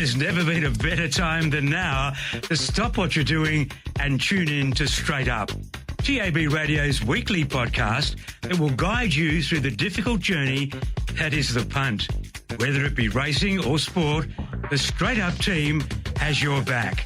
There's never been a better time than now to stop what you're doing and tune in to Straight Up, TAB Radio's weekly podcast that will guide you through the difficult journey that is the punt. Whether it be racing or sport, the Straight Up team has your back.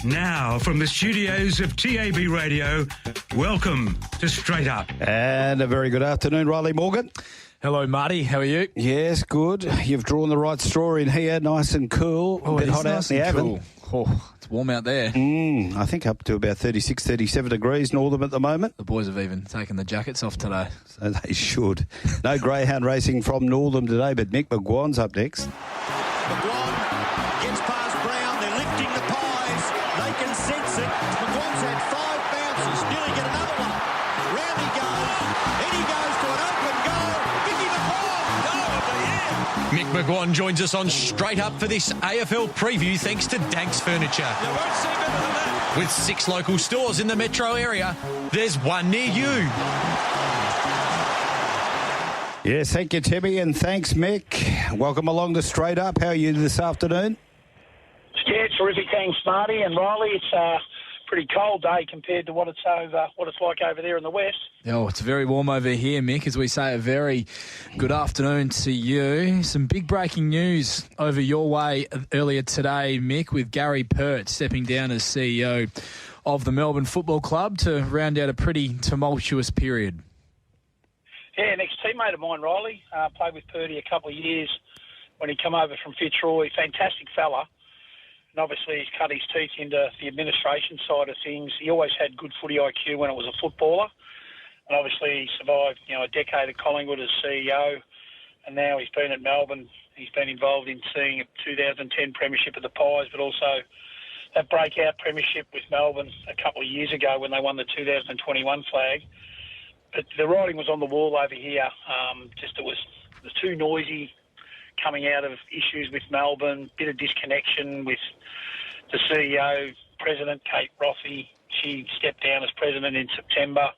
Now, from the studios of TAB Radio, welcome to Straight Up. And a very good afternoon, Rylie Morgan. Hello, Marty. How are you? Yes, good. You've drawn the right straw in here, nice and cool. Oh, a bit it's hot nice out in the and oven. cool. Oh, it's warm out there. I think up to about 36, 37 degrees northern at the moment. The boys have even taken the jackets off today. So they should. No greyhound racing from Northern today, but Micky McGuane's up next. McGuane gets past Brown. They're lifting the pies. They can sense it. McGuane's had 5 bounces. Nearly get another one. Round he goes. In he goes to an open goal. Micky McGuane, goal of the year. Mick McGuane joins us on Straight Up for this AFL preview thanks to Dankz Furniture. You won't see better than that. With 6 local stores in the metro area, there's one near you. Yes, thank you, Timmy, and thanks, Mick. Welcome along to Straight Up. How are you this afternoon? Yeah, terrific. Thanks, Marty and Rylie. It's a pretty cold day compared to what it's like over there in the west. Oh, it's very warm over here, Mick, as we say a very good afternoon to you. Some big breaking news over your way earlier today, Mick, with Gary Pert stepping down as CEO of the Melbourne Football Club to round out a pretty tumultuous period. Yeah, an ex-teammate of mine, Rylie, played with Purdy a couple of years when he came over from Fitzroy. Fantastic fella. And obviously he's cut his teeth into the administration side of things. He always had good footy IQ when it was a footballer. And obviously he survived, a decade at Collingwood as CEO. And now he's been at Melbourne. He's been involved in seeing a 2010 premiership of the Pies, but also that breakout premiership with Melbourne a couple of years ago when they won the 2021 flag. But the writing was on the wall over here. It was too noisy coming out of issues with Melbourne, bit of disconnection with the CEO, President Kate Roffey. She stepped down as president in September,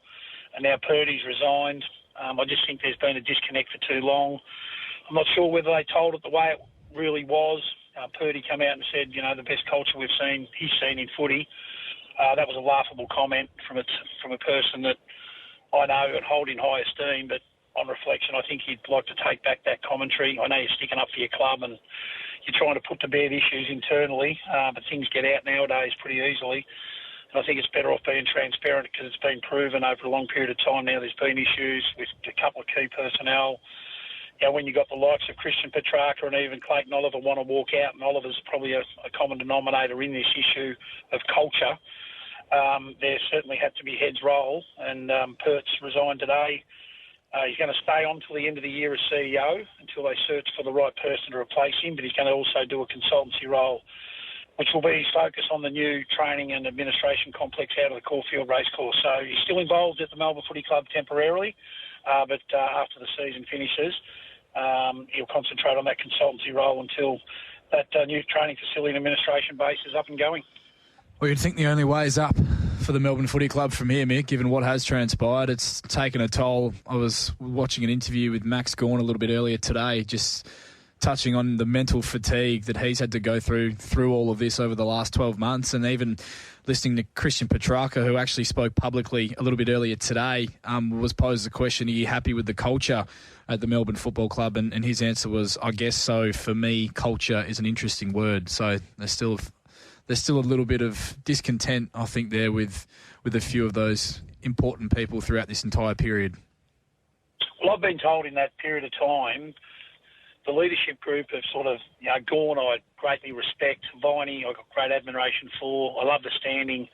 and now Purdy's resigned. I just think there's been a disconnect for too long. I'm not sure whether they told it the way it really was. Purdy came out and said, the best culture he's seen in footy. That was a laughable comment from a person that I know and hold in high esteem, but on reflection, I think he'd like to take back that commentary. I know you're sticking up for your club and you're trying to put to bed issues internally, but things get out nowadays pretty easily. And I think it's better off being transparent because it's been proven over a long period of time now there's been issues with a couple of key personnel. When you got the likes of Christian Petrarca and even Clayton Oliver want to walk out, and Oliver's probably a common denominator in this issue of culture, there certainly had to be heads roll, and Pert's resigned today. He's going to stay on till the end of the year as CEO until they search for the right person to replace him, but he's going to also do a consultancy role, which will be his focus on the new training and administration complex out of the Caulfield Racecourse. So he's still involved at the Melbourne Footy Club temporarily, but after the season finishes, he'll concentrate on that consultancy role until that new training facility and administration base is up and going. Well, you'd think the only way is up for the Melbourne Footy Club from here, Mick, given what has transpired. It's taken a toll. I was watching an interview with Max Gawn a little bit earlier today, just touching on the mental fatigue that he's had to go through all of this over the last 12 months, and even listening to Christian Petrarca, who actually spoke publicly a little bit earlier today, was posed the question, are you happy with the culture at the Melbourne Football Club? And his answer was, I guess so. For me, culture is an interesting word. So there's still a little bit of discontent, I think, there with a few of those important people throughout this entire period. Well, I've been told in that period of time, the leadership group have sort of, Gawn I greatly respect, Viney I've got great admiration for. I love the standing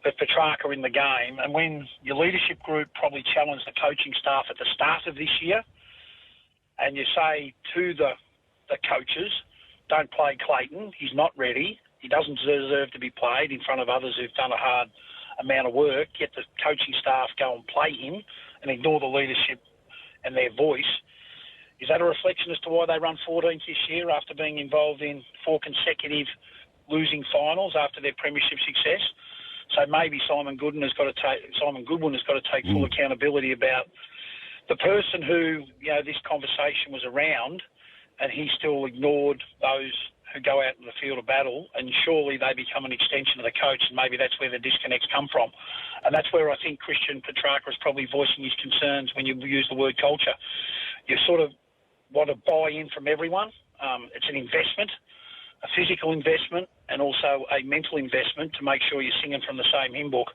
of Petrarca in the game. And when your leadership group probably challenged the coaching staff at the start of this year, and you say to the coaches, don't play Clayton, he's not ready, he doesn't deserve to be played in front of others who've done a hard amount of work, yet the coaching staff go and play him and ignore the leadership and their voice. Is that a reflection as to why they run 14th this year after being involved in 4 consecutive losing finals after their premiership success? So maybe Simon Goodwin has got to take full accountability about the person who this conversation was around, and he still ignored those who go out in the field of battle, and surely they become an extension of the coach, and maybe that's where the disconnects come from. And that's where I think Christian Petrarca is probably voicing his concerns when you use the word culture. You sort of want to buy in from everyone. It's an investment, a physical investment, and also a mental investment to make sure you're singing from the same hymn book.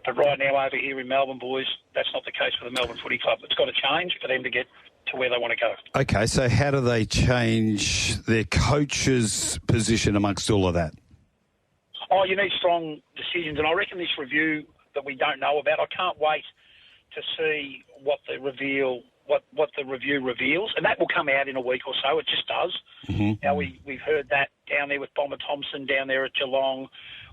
But right now over here in Melbourne, boys, that's not the case for the Melbourne Footy Club. It's got to change for them to get to where they want to go. Okay, so how do they change their coach's position amongst all of that? Oh, you need strong decisions, and I reckon this review that we don't know about, I can't wait to see what the review reveals, and that will come out in a week or so. It just does. Mm-hmm. Now, we've heard that down there with Bomber Thompson down there at Geelong.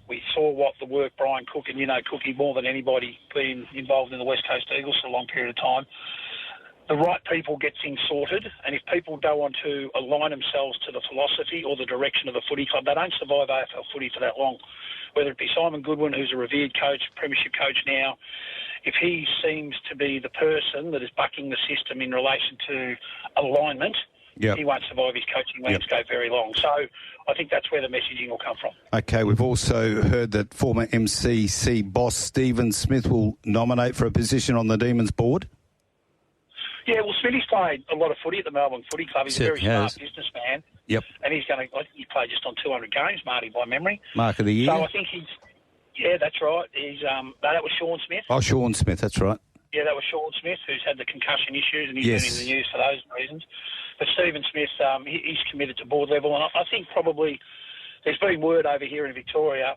We saw what the work Brian Cook, and you know Cookie more than anybody, being involved in the West Coast Eagles for a long period of time. The right people get things sorted, and if people don't want to align themselves to the philosophy or the direction of the footy club, they don't survive AFL footy for that long. Whether it be Simon Goodwin, who's a revered coach, premiership coach now, if he seems to be the person that is bucking the system in relation to alignment, he won't survive his coaching landscape very long. So I think that's where the messaging will come from. Okay, we've also heard that former MCC boss Stephen Smith will nominate for a position on the Demons board. Yeah, well, Smithy's played a lot of footy at the Melbourne Footy Club. He's a very smart businessman. Yep. And I think he played just on 200 games, Marty, by memory. Mark of the year. So I think yeah, that's right. No, that was Sean Smith. Oh, Sean Smith, that's right. Yeah, that was Sean Smith, who's had the concussion issues, and he's been in the news for those reasons. But Stephen Smith, he's committed to board level, and I think probably there's been word over here in Victoria,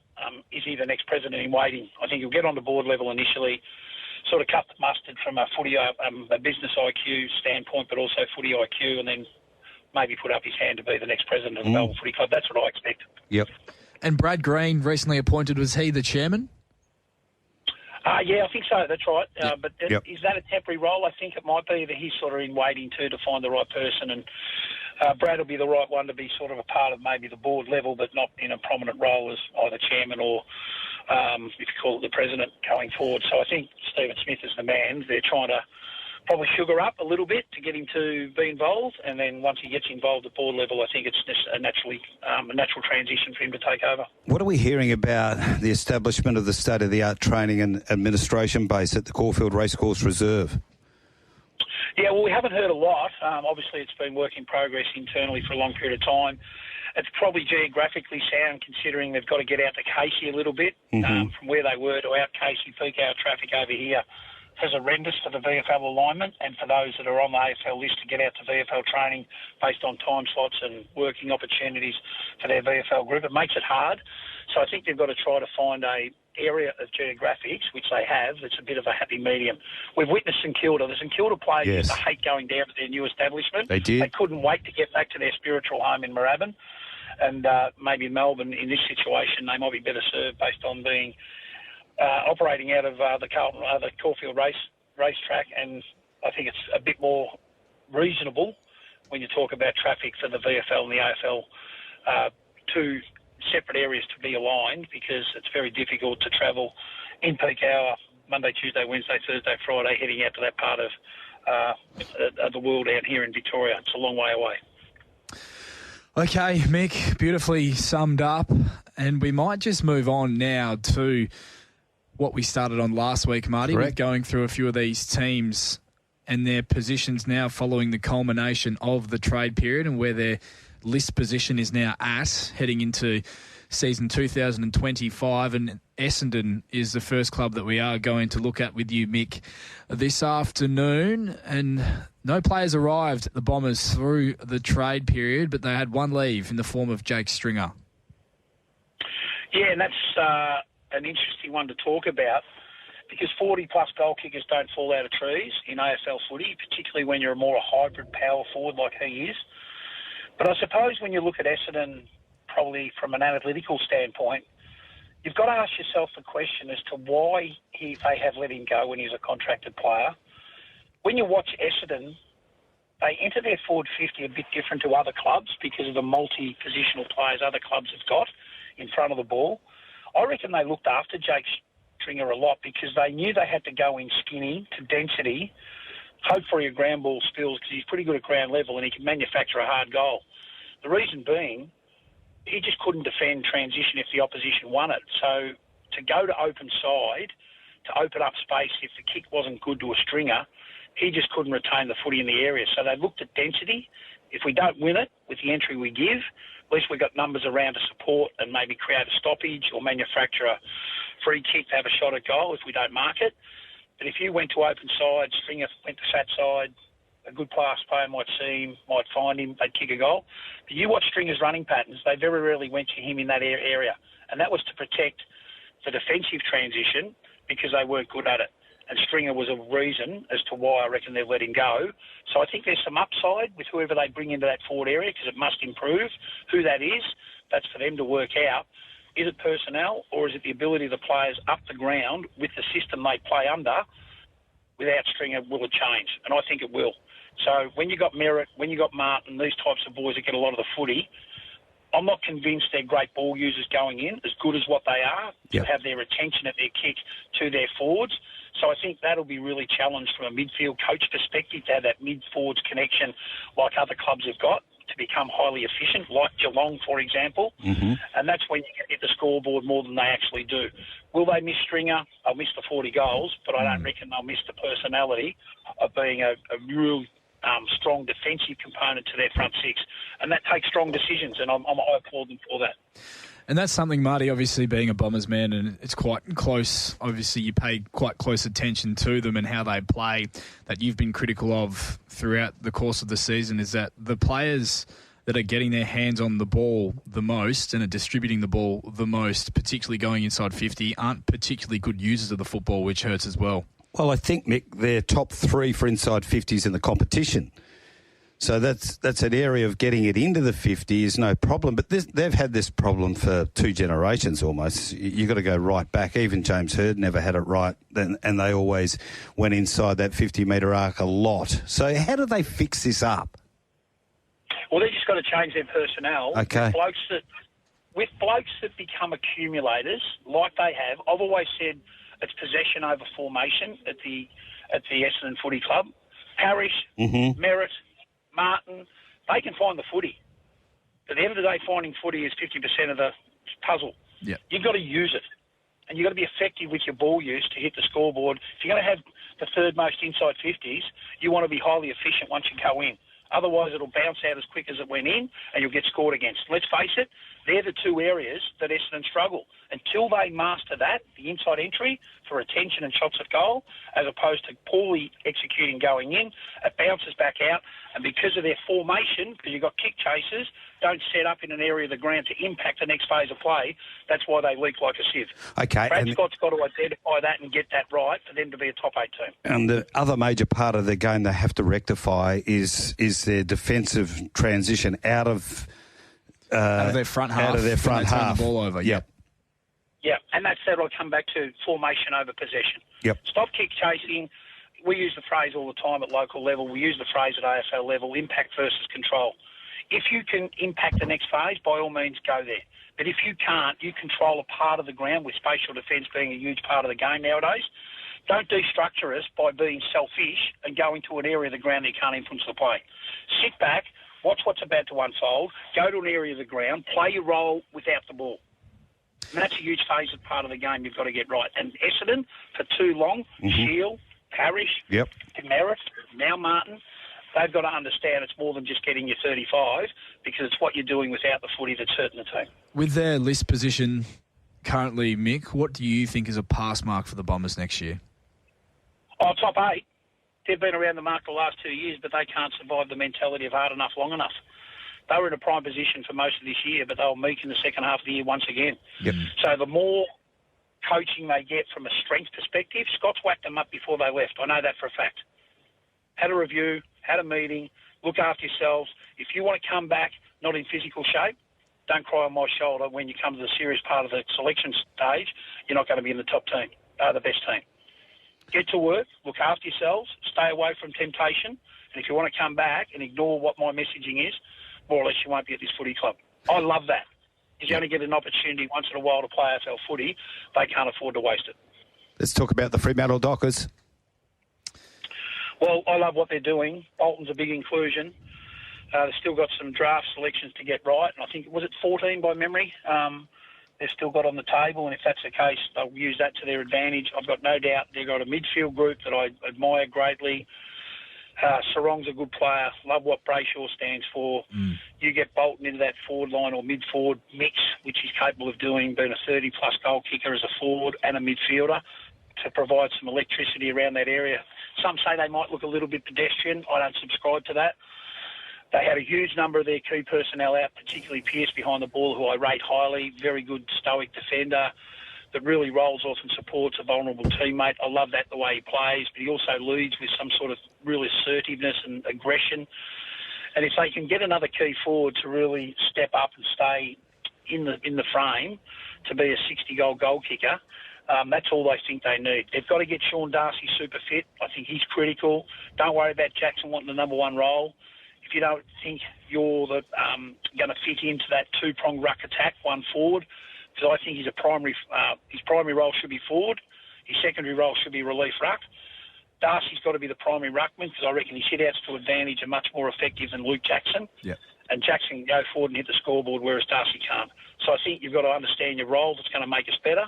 is he the next president in waiting? I think he'll get on the board level initially, sort of cut the mustard from a business IQ standpoint, but also footy IQ, and then maybe put up his hand to be the next president of the Melbourne Footy Club. That's what I expect. Yep. And Brad Green, recently appointed, was he the chairman? Yeah, I think so. That's right. But is that a temporary role? I think it might be that he's sort of in waiting to find the right person, and Brad will be the right one to be sort of a part of maybe the board level, but not in a prominent role as either chairman or, if you call it, the president going forward. So I think Stephen Smith is the man. They're trying to probably sugar up a little bit to get him to be involved, and then once he gets involved at board level, I think it's just a natural transition for him to take over. What are we hearing about the establishment of the state-of-the-art training and administration base at the Caulfield Racecourse Reserve? Yeah, well, we haven't heard a lot. Obviously, it's been work in progress internally for a long period of time. It's probably geographically sound, considering they've got to get out to Casey a little bit. From where they were to out Casey, peak hour traffic over here is horrendous for the VFL alignment, and for those that are on the AFL list to get out to VFL training based on time slots and working opportunities for their VFL group. It makes it hard. So I think they've got to try to find a area of geographics, which they have, that's a bit of a happy medium. We've witnessed St Kilda. The St Kilda players used to hate going down to their new establishment. They did. They couldn't wait to get back to their spiritual home in Moorabbin. And maybe Melbourne, in this situation, they might be better served based on being operating out of the Caulfield racetrack, and I think it's a bit more reasonable when you talk about traffic for the VFL and the AFL, two separate areas to be aligned, because it's very difficult to travel in peak hour Monday, Tuesday, Wednesday, Thursday, Friday, heading out to that part of the world out here in Victoria. It's a long way away. Okay, Mick, beautifully summed up, and we might just move on now to what we started on last week, Marty, with going through a few of these teams and their positions now following the culmination of the trade period and where their list position is now at, heading into season 2025. And Essendon is the first club that we are going to look at with you, Mick, this afternoon. And no players arrived at the Bombers through the trade period, but they had one leave in the form of Jake Stringer. Yeah, and that's an interesting one to talk about, because 40-plus goal kickers don't fall out of trees in AFL footy, particularly when you're more a hybrid power forward like he is. But I suppose when you look at Essendon, probably from an analytical standpoint, you've got to ask yourself the question as to why they have let him go when he's a contracted player. When you watch Essendon, they enter their forward 50 a bit different to other clubs because of the multi-positional players other clubs have got in front of the ball. I reckon they looked after Jake Stringer a lot because they knew they had to go in skinny to density, hope for your ground ball skills, because he's pretty good at ground level and he can manufacture a hard goal. The reason being, he just couldn't defend transition if the opposition won it. So to go to open side, to open up space if the kick wasn't good to a stringer, he just couldn't retain the footy in the area. So they looked at density. If we don't win it with the entry we give, at least we've got numbers around to support and maybe create a stoppage or manufacture a free kick to have a shot at goal if we don't mark it. But if you went to open side, stringer went to fat side, a good class player might see him, might find him, they'd kick a goal. But you watch Stringer's running patterns, they very rarely went to him in that area. And that was to protect the defensive transition because they weren't good at it. And Stringer was a reason as to why I reckon they're letting go. So I think there's some upside with whoever they bring into that forward area because it must improve. Who that is, that's for them to work out. Is it personnel or is it the ability of the players up the ground with the system they play under? Without Stringer, will it change? And I think it will. So when you got Merritt, when you got Martin, these types of boys that get a lot of the footy, I'm not convinced they're great ball users going in, as good as what they are, to have their attention at their kick to their forwards. So I think that'll be really challenged from a midfield coach perspective to have that mid-forwards connection like other clubs have got to become highly efficient, like Geelong, for example. Mm-hmm. And that's when you hit the scoreboard more than they actually do. Will they miss Stringer? They'll miss the 40 goals, but I don't reckon they'll miss the personality of being a real strong defensive component to their front six. And that takes strong decisions, and I applaud them for that. And that's something, Marty, obviously being a Bombers man, and it's quite close. Obviously, you pay quite close attention to them and how they play, that you've been critical of throughout the course of the season, is that the players that are getting their hands on the ball the most and are distributing the ball the most, particularly going inside 50, aren't particularly good users of the football, which hurts as well. Well, I think, Mick, they're top 3 for inside 50s in the competition. So that's an area of getting it into the 50 is no problem. But they've had this problem for 2 generations almost. You've got to go right back. Even James Hird never had it right, and they always went inside that 50-metre arc a lot. So how do they fix this up? Well, they've just got to change their personnel. Okay. With blokes that become accumulators, like they have, I've always said it's possession over formation at the Essendon Footy Club. Parrish, Merritt, Martin, they can find the footy. At the end of the day, finding footy is 50% of the puzzle. Yeah. You've got to use it. And you've got to be effective with your ball use to hit the scoreboard. If you're going to have the third most inside 50s, you want to be highly efficient once you go in. Otherwise, it'll bounce out as quick as it went in and you'll get scored against. Let's face it, they're the 2 areas that Essendon struggle. Until they master that, the inside entry for retention and shots at goal, as opposed to poorly executing going in, it bounces back out. And because of their formation, because you've got kick chasers, don't set up in an area of the ground to impact the next phase of play, that's why they leak like a sieve. Okay. Brad Scott's got to identify that and get that right for them to be a top 8 team. And the other major part of their game they have to rectify is their defensive transition out of their front half. Out of their front half. Turn the ball over. Yep. Yeah, and that's that I'll come back to formation over possession. Yep. Stop kick chasing. We use the phrase all the time at local level. We use the phrase at AFL level, impact versus control. If you can impact the next phase, by all means, go there. But if you can't, you control a part of the ground, with spatial defence being a huge part of the game nowadays. Don't destructure us by being selfish and go into an area of the ground that you can't influence the play. Sit back, watch what's about to unfold, go to an area of the ground, play your role without the ball. And that's a huge phase of part of the game you've got to get right. And Essendon, for too long, Shield, Parrish, Merritt, now Martin, they've got to understand it's more than just getting your 35 because it's what you're doing without the footy that's hurting the team. With their list position currently, Mick, what do you think is a pass mark for the Bombers next year? Oh, top 8. They've been around the mark the last 2 years, but they can't survive the mentality of hard enough, long enough. They were in a prime position for most of this year, but they were meek in the second half of the year once again. Yep. So the more coaching they get from a strength perspective, Scott's whacked them up before they left. I know that for a fact. Had a review, had a meeting, look after yourselves. If you want to come back not in physical shape, don't cry on my shoulder when you come to the serious part of the selection stage. You're not going to be in the top team, the best team. Get to work, look after yourselves, stay away from temptation, and if you want to come back and ignore what my messaging is, more or less you won't be at this footy club. I love that. Because you only get an opportunity once in a while to play AFL footy. They can't afford to waste it. Let's talk about the Fremantle Dockers. Well, I love what they're doing. Bolton's a big inclusion. They've still got some draft selections to get right, and I think, was it 14 by memory? They've still got on the table, and if that's the case, they'll use that to their advantage. I've got no doubt they've got a midfield group that I admire greatly. Sarong's a good player. Love what Brayshaw stands for. You get Bolton into that forward line or mid-forward mix, which he's capable of doing, being a 30-plus goal kicker as a forward and a midfielder, to provide some electricity around that area. Some say they might look a little bit pedestrian. I don't subscribe to that. They had a huge number of their key personnel out, particularly Pearce behind the ball, who I rate highly. Very good stoic defender that really rolls off and supports a vulnerable teammate. I love that, the way he plays, but he also leads with some sort of real assertiveness and aggression. And if they can get another key forward to really step up and stay in the frame to be a 60-goal goal kicker, that's all they think they need. They've got to get Sean Darcy super fit. I think he's critical. Don't worry about Jackson wanting the number one role. If you don't think you're going to fit into that two-pronged ruck attack, one forward, because I think his primary role should be forward. His secondary role should be relief ruck. Darcy's got to be the primary ruckman, because I reckon his hit-outs to advantage are much more effective than Luke Jackson. Yep. And Jackson can go forward and hit the scoreboard, whereas Darcy can't. So I think you've got to understand your role that's going to make us better.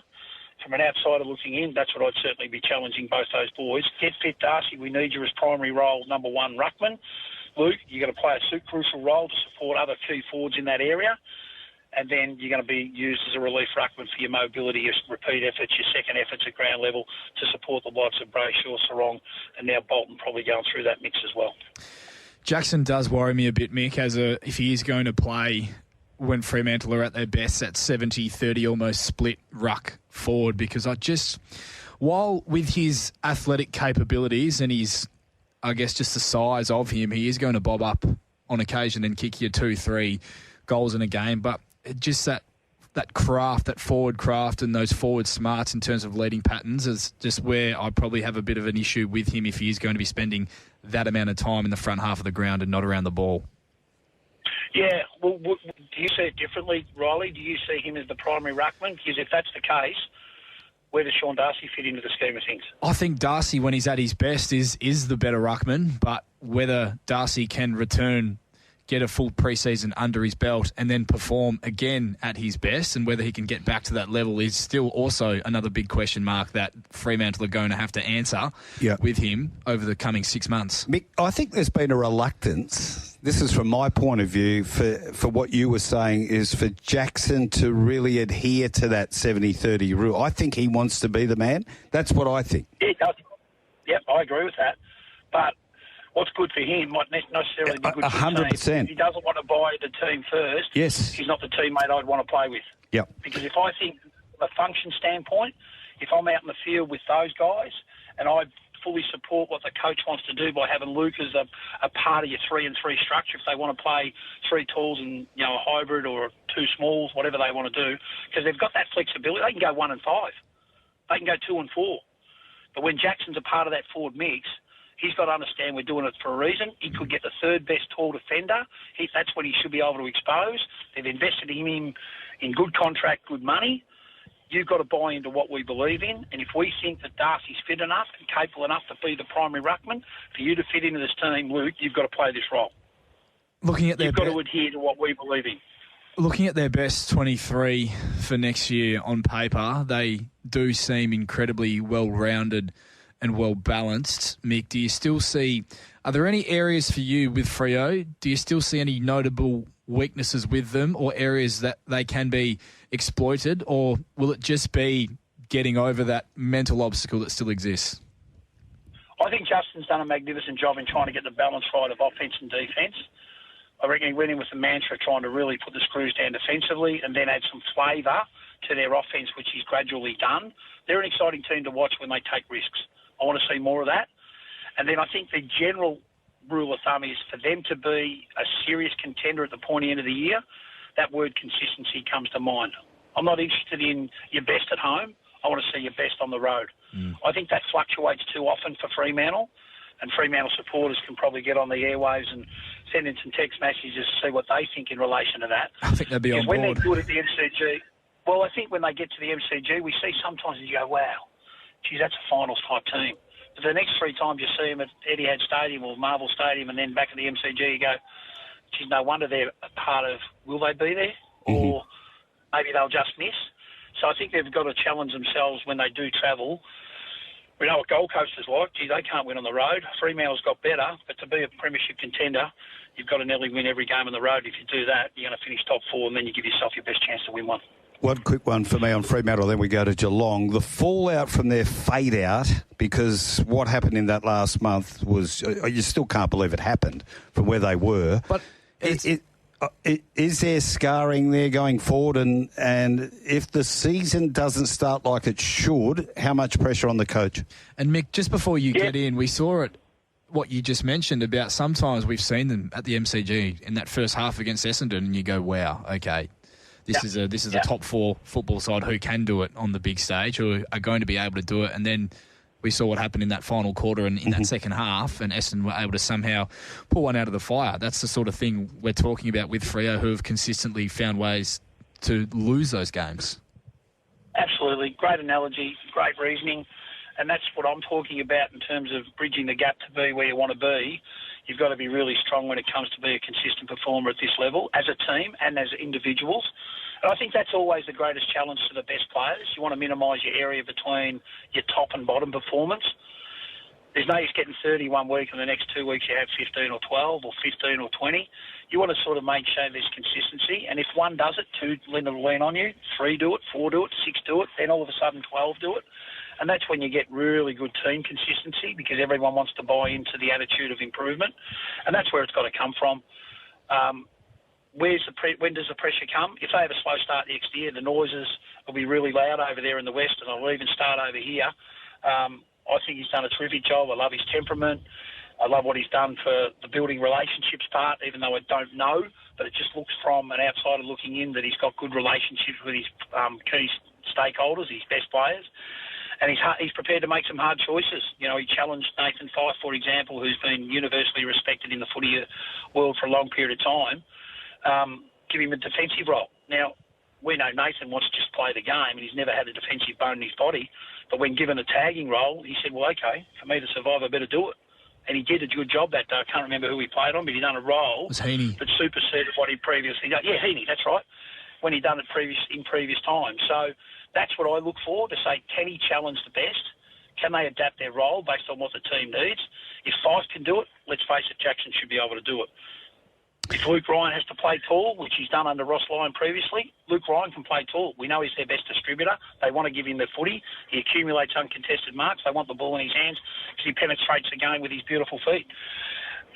From an outsider looking in, that's what I'd certainly be challenging both those boys. Get fit, Darcy. We need you as primary role number one ruckman. Luke, you're going to play a crucial role to support other key forwards in that area. And then you're going to be used as a relief ruckman for your mobility, your repeat efforts, your second efforts at ground level to support the likes of Brayshaw, Sarong, and now Bolton probably going through that mix as well. Jackson does worry me a bit, Mick, if he is going to play when Fremantle are at their best, at 70-30 almost split ruck forward, because while with his athletic capabilities and his, I guess, just the size of him, he is going to bob up on occasion and kick you 2-3 goals in a game, but just that craft, that forward craft and those forward smarts in terms of leading patterns is just where I probably have a bit of an issue with him if he is going to be spending that amount of time in the front half of the ground and not around the ball. Yeah, well, do you see it differently, Rylie? Do you see him as the primary ruckman? Because if that's the case, where does Sean Darcy fit into the scheme of things? I think Darcy, when he's at his best, is the better ruckman, but whether Darcy can return, get a full pre-season under his belt and then perform again at his best, and whether he can get back to that level is still also another big question mark that Fremantle are going to have to answer with him over the coming 6 months. Mick, I think there's been a reluctance, this is from my point of view, for what you were saying, is for Jackson to really adhere to that 70-30 rule. I think he wants to be the man. That's what I think. Yeah, he does. Yep, I agree with that. But what's good for him might not necessarily be good for the team. If he doesn't want to buy the team first, he's not the teammate I'd want to play with. Yep. Because if I think from a function standpoint, if I'm out in the field with those guys and I fully support what the coach wants to do by having Luke as a part of your 3-3 structure, if they want to play 3 talls and a hybrid or 2 smalls, whatever they want to do, because they've got that flexibility. They can go 1 and 5. They can go 2 and 4. But when Jackson's a part of that forward mix, he's got to understand we're doing it for a reason. He could get the 3rd best tall defender. That's what he should be able to expose. They've invested in him in good contract, good money. You've got to buy into what we believe in. And if we think that Darcy's fit enough and capable enough to be the primary ruckman, for you to fit into this team, Luke, you've got to play this role. You've got to adhere to what we believe in. Looking at their best 23 for next year on paper, they do seem incredibly well-rounded and well-balanced. Mick, do you still see... Are there any areas for you with Freo? Do you still see any notable weaknesses with them or areas that they can be exploited? Or will it just be getting over that mental obstacle that still exists? I think Justin's done a magnificent job in trying to get the balance right of offence and defence. I reckon he went in with the mantra trying to really put the screws down defensively and then add some flavour to their offence, which he's gradually done. They're an exciting team to watch when they take risks. I want to see more of that. And then I think the general rule of thumb is for them to be a serious contender at the pointy end of the year, that word consistency comes to mind. I'm not interested in your best at home. I want to see your best on the road. I think that fluctuates too often for Fremantle, and Fremantle supporters can probably get on the airwaves and send in some text messages to see what they think in relation to that. I think they'd be on board. When they're good at the MCG, well, I think when they get to the MCG, we see sometimes you go, wow, geez, that's a finals type team. But the next 3 times you see them at Etihad Stadium or Marvel Stadium and then back at the MCG, you go, geez, no wonder they're a part of, will they be there? Or maybe they'll just miss. So I think they've got to challenge themselves when they do travel. We know what Gold Coast is like. Gee, they can't win on the road. Fremantle's got better, but to be a premiership contender, you've got to nearly win every game on the road. If you do that, you're going to finish top 4, and then you give yourself your best chance to win one. One quick one for me on Fremantle, then we go to Geelong. The fallout from their fade out, because what happened in that last month was, you still can't believe it happened from where they were. But is there scarring there going forward? And if the season doesn't start like it should, how much pressure on the coach? And Mick, just before you get in, we saw it, what you just mentioned about sometimes we've seen them at the MCG in that first half against Essendon, and you go, wow, okay. This is a top 4 football side who can do it on the big stage, who are going to be able to do it. And then we saw what happened in that final quarter and in that second half, and Essendon were able to somehow pull one out of the fire. That's the sort of thing we're talking about with Freo, who have consistently found ways to lose those games. Absolutely. Great analogy, great reasoning. And that's what I'm talking about in terms of bridging the gap to be where you want to be. You've got to be really strong when it comes to be a consistent performer at this level, as a team and as individuals. And I think that's always the greatest challenge to the best players. You want to minimise your area between your top and bottom performance. There's no use getting 30 one week and the next 2 weeks you have 15 or 12 or 15 or 20. You want to sort of make sure there's consistency. And if one does it, 2 lean on you, 3 do it, 4 do it, 6 do it, then all of a sudden 12 do it. And that's when you get really good team consistency, because everyone wants to buy into the attitude of improvement. And that's where it's got to come from. When does the pressure come? If they have a slow start next year, the noises will be really loud over there in the West, and it'll even start over here. I think he's done a terrific job. I love his temperament. I love what he's done for the building relationships part, even though I don't know. But it just looks from an outsider looking in that he's got good relationships with his key stakeholders, his best players. And he's prepared to make some hard choices. You know, he challenged Nathan Fyfe, for example, who's been universally respected in the footy world for a long period of time, give him a defensive role. Now, we know Nathan wants to just play the game, and he's never had a defensive bone in his body. But when given a tagging role, he said, well, okay, for me to survive, I better do it. And he did a good job that day. I can't remember who he played on, but he done a role that superseded what he'd previously done. Yeah, Heaney, that's right, when he'd done it in previous times. So that's what I look for, to say, can he challenge the best? Can they adapt their role based on what the team needs? If Fyfe can do it, let's face it, Jackson should be able to do it. If Luke Ryan has to play tall, which he's done under Ross Lyon previously, Luke Ryan can play tall. We know he's their best distributor. They want to give him the footy. He accumulates uncontested marks. They want the ball in his hands because he penetrates the game with his beautiful feet.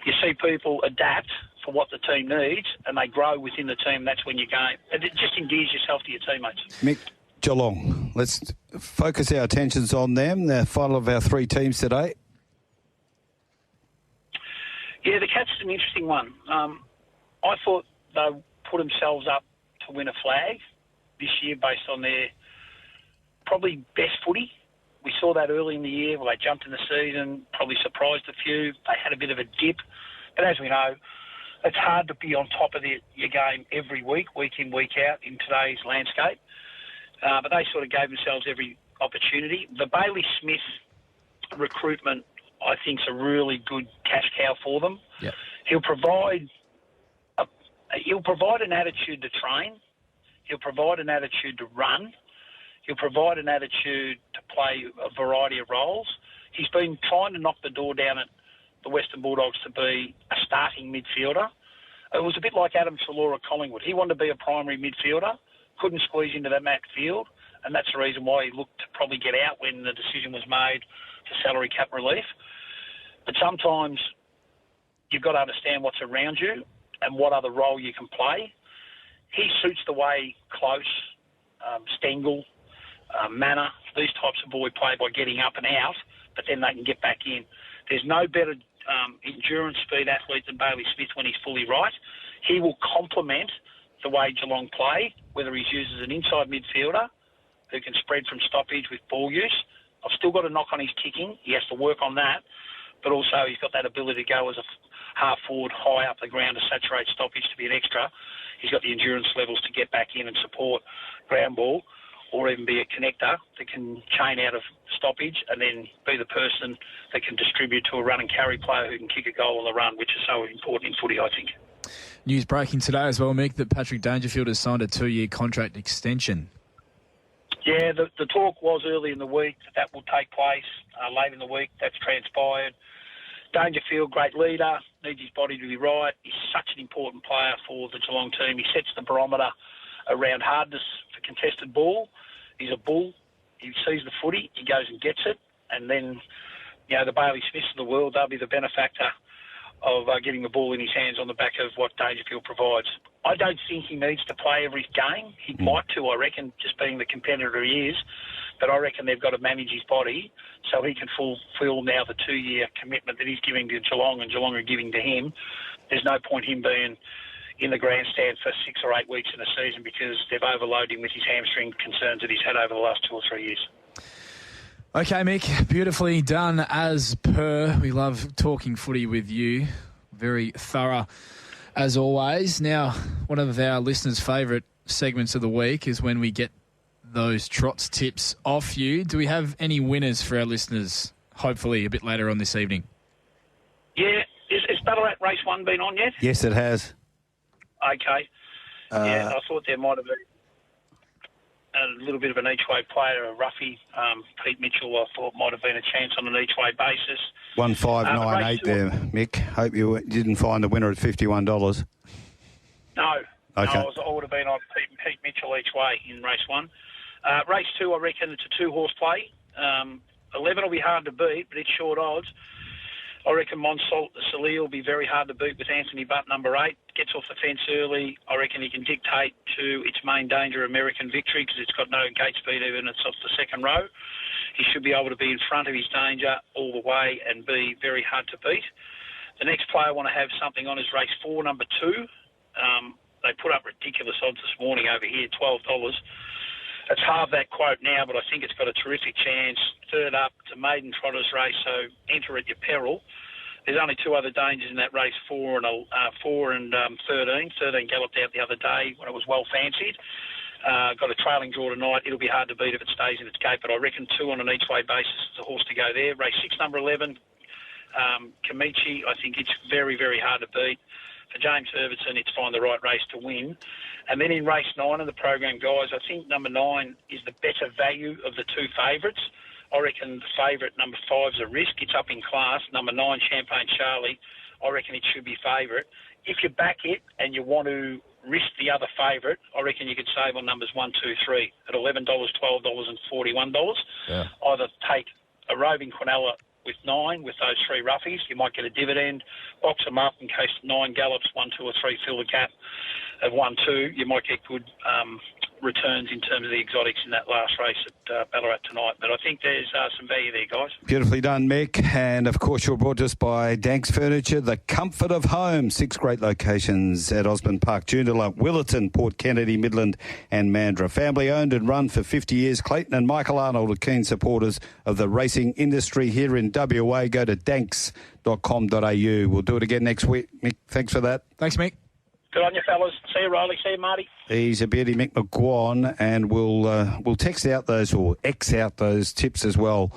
You see people adapt for what the team needs, and they grow within the team. That's when you game. And it just endears yourself to your teammates. Mick, Geelong. Let's focus our attentions on them. The final of our 3 teams today. Yeah, the Cats is an interesting one. I thought they put themselves up to win a flag this year based on their probably best footy. We saw that early in the year where they jumped in the season, probably surprised a few. They had a bit of a dip. But as we know, it's hard to be on top of your game every week in, week out in today's landscape. But they sort of gave themselves every opportunity. The Bailey Smith recruitment, I think, is a really good cash cow for them. Yep. He'll provide an attitude to train. He'll provide an attitude to run. He'll provide an attitude to play a variety of roles. He's been trying to knock the door down at the Western Bulldogs to be a starting midfielder. It was a bit like Adam Treloar at Collingwood. He wanted to be a primary midfielder, couldn't squeeze into that MAC field, and that's the reason why he looked to probably get out when the decision was made for salary cap relief. But sometimes you've got to understand what's around you and what other role you can play. He suits the way Close, Stengel, Manor, these types of boy play by getting up and out, but then they can get back in. There's no better endurance speed athlete than Bailey Smith when he's fully right. He will complement the way Geelong play, whether he's used as an inside midfielder who can spread from stoppage with ball use. I've still got a knock on his kicking. He has to work on that. But also he's got that ability to go as a half forward high up the ground to saturate stoppage to be an extra. He's got the endurance levels to get back in and support ground ball, or even be a connector that can chain out of stoppage and then be the person that can distribute to a run and carry player who can kick a goal on the run, which is so important in footy, I think. News breaking today as well, Mick, that Patrick Dangerfield has signed a 2-year contract extension. Yeah, the talk was early in the week that will take place late in the week. That's transpired. Dangerfield, great leader, needs his body to be right. He's such an important player for the Geelong team. He sets the barometer around hardness for contested ball. He's a bull. He sees the footy, he goes and gets it, and then, the Bailey Smiths of the world, they'll be the benefactor of getting the ball in his hands on the back of what Dangerfield provides. I don't think he needs to play every game. He'd like to, I reckon, just being the competitor he is. But I reckon they've got to manage his body so he can fulfil now the 2-year commitment that he's giving to Geelong and Geelong are giving to him. There's no point him being in the grandstand for 6 or 8 weeks in a season because they've overloaded him with his hamstring concerns that he's had over the last 2 or 3 years. Okay, Mick, beautifully done as per. We love talking footy with you. Very thorough as always. Now, one of our listeners' favourite segments of the week is when we get those trots tips off you. Do we have any winners for our listeners, hopefully a bit later on this evening? Yeah. Is Ballarat Race 1 been on yet? Yes, it has. Okay. I thought there might have been a little bit of an each-way player, a roughie. Pete Mitchell, I thought might have been a chance on an each-way basis. 1598 there, Mick. Hope you didn't find the winner at $51. No. Okay. No, I would have been on Pete Mitchell each way in race 1. Race 2, I reckon it's a 2-horse play. 11 will be hard to beat, but it's short odds. I reckon Monsalt Salih will be very hard to beat with Anthony Butt, number 8. Gets off the fence early. I reckon he can dictate to its main danger, American Victory, because it's got no gate speed even. It's off the second row. He should be able to be in front of his danger all the way and be very hard to beat. The next player I want to have something on is race 4, number 2. They put up ridiculous odds this morning over here, $12. It's half that quote now, but I think it's got a terrific chance. Third up, it's a maiden trotters race, so enter at your peril. There's only 2 other dangers in that race, 4 and 13. 13 galloped out the other day when it was well fancied. Got a trailing draw tonight. It'll be hard to beat if it stays in its gate, but I reckon 2 on an each-way basis is a horse to go there. Race 6, number 11, Kamichi, I think it's very, very hard to beat. For James Herbertson, it's find the right race to win. And then in race 9 of the program, guys, I think number 9 is the better value of the 2 favourites. I reckon the favourite, number 5, is a risk. It's up in class. Number 9, Champagne Charlie, I reckon it should be favourite. If you back it and you want to risk the other favourite, I reckon you could save on numbers 1, 2, 3 at $11, $12 and $41. Yeah. Either take a roving Quinella with 9, with those 3 roughies, you might get a dividend. Box them up in case 9 gallops, 1, 2 or 3 fill the gap of 1, 2. You might get good returns in terms of the exotics in that last race at Ballarat tonight. But I think there's some value there, guys. Beautifully done, Mick. And, of course, you're brought to us by Dankz Furniture, the comfort of home. 6 great locations at Osborne Park, Joondalup, Willerton, Port Kennedy, Midland and Mandurah. Family owned and run for 50 years. Clayton and Michael Arnold are keen supporters of the racing industry here in WA. Go to danks.com.au. We'll do it again next week. Mick, thanks for that. Thanks, Mick. Good on you, fellas. See you, Rylie. See you, Marty. He's a beauty, Mick McGuane, and we'll text out those or X out those tips as well.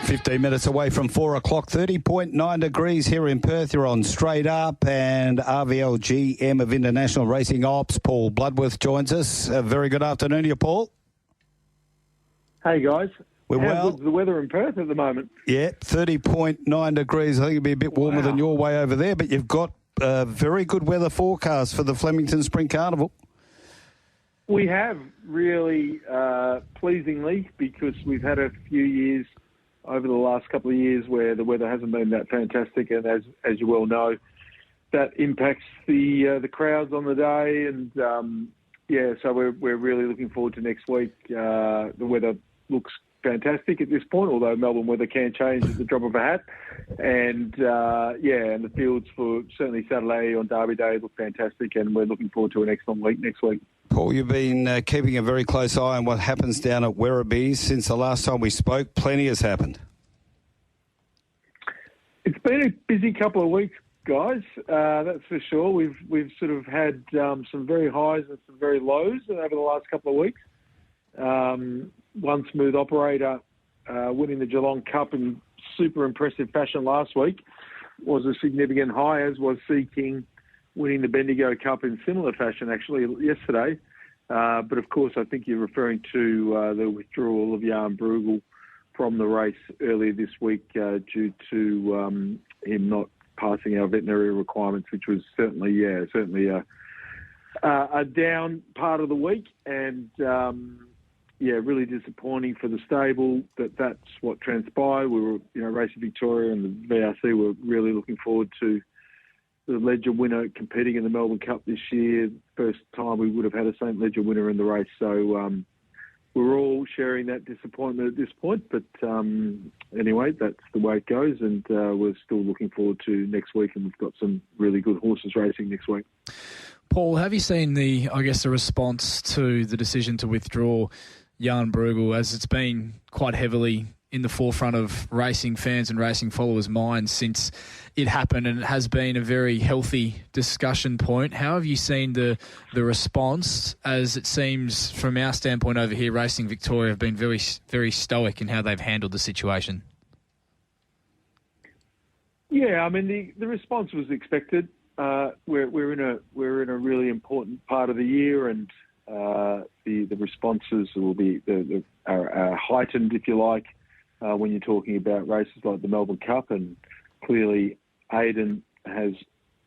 15 minutes away from 4 o'clock, 30.9 degrees here in Perth. You're on Straight Up, and RVL GM of International Racing Ops, Paul Bloodworth, joins us. A very good afternoon to you, Paul. Hey, guys. We're How well. good's the weather in Perth at the moment? Yeah, 30.9 degrees. I think it'll be a bit warmer than your way over there, but you've got a very good weather forecast for the Flemington Spring Carnival. We have, really pleasingly, because we've had a few years over the last couple of years where the weather hasn't been that fantastic, and as you well know, that impacts the crowds on the day. And so we're really looking forward to next week. The weather looks fantastic at this point, although Melbourne weather can change at the drop of a hat. And and the fields for certainly Saturday on Derby Day look fantastic, and we're looking forward to an excellent week next week. Paul, you've been keeping a very close eye on what happens down at Werribee. Since the last time we spoke, plenty has happened. It's been a busy couple of weeks, guys. That's for sure. We've sort of had some very highs and some very lows over the last couple of weeks. One smooth operator winning the Geelong Cup in super impressive fashion last week, was a significant high, as was Sea King winning the Bendigo Cup in similar fashion, actually, yesterday. But, of course, I think you're referring to the withdrawal of Jan Bruegel from the race earlier this week due to him not passing our veterinary requirements, which was certainly a down part of the week. And, really disappointing for the stable that that's what transpired. We were, Racing Victoria and the VRC were really looking forward to the Ledger winner competing in the Melbourne Cup this year. First time we would have had a St. Ledger winner in the race. So we're all sharing that disappointment at this point. But anyway, that's the way it goes. And we're still looking forward to next week. And we've got some really good horses racing next week. Paul, have you seen the response to the decision to withdraw Jan Bruegel, as it's been quite heavily in the forefront of racing fans and racing followers' minds since it happened, and it has been a very healthy discussion point? How have you seen the response, as it seems from our standpoint over here, Racing Victoria have been very, very stoic in how they've handled the situation? Yeah, I mean, the response was expected. We're in a really important part of the year, and the responses will be are heightened, if you like, when you're talking about races like the Melbourne Cup. And clearly, Aidan has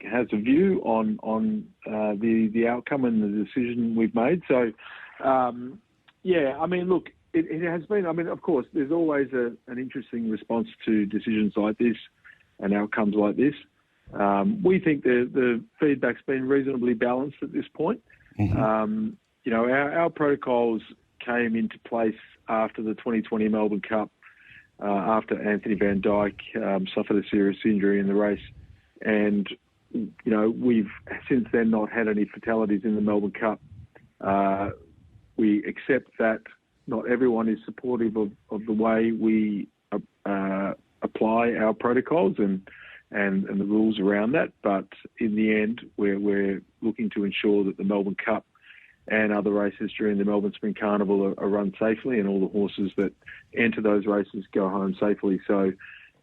a view on the outcome and the decision we've made. So, I mean, look, it has been. I mean, of course, there's always an interesting response to decisions like this and outcomes like this. We think the feedback's been reasonably balanced at this point. Mm-hmm. Our protocols came into place after the 2020 Melbourne Cup, after Anthony Van Dyke suffered a serious injury in the race. And, we've since then not had any fatalities in the Melbourne Cup. We accept that not everyone is supportive of the way we apply our protocols and the rules around that. But in the end, we're looking to ensure that the Melbourne Cup and other races during the Melbourne Spring Carnival are run safely, and all the horses that enter those races go home safely. So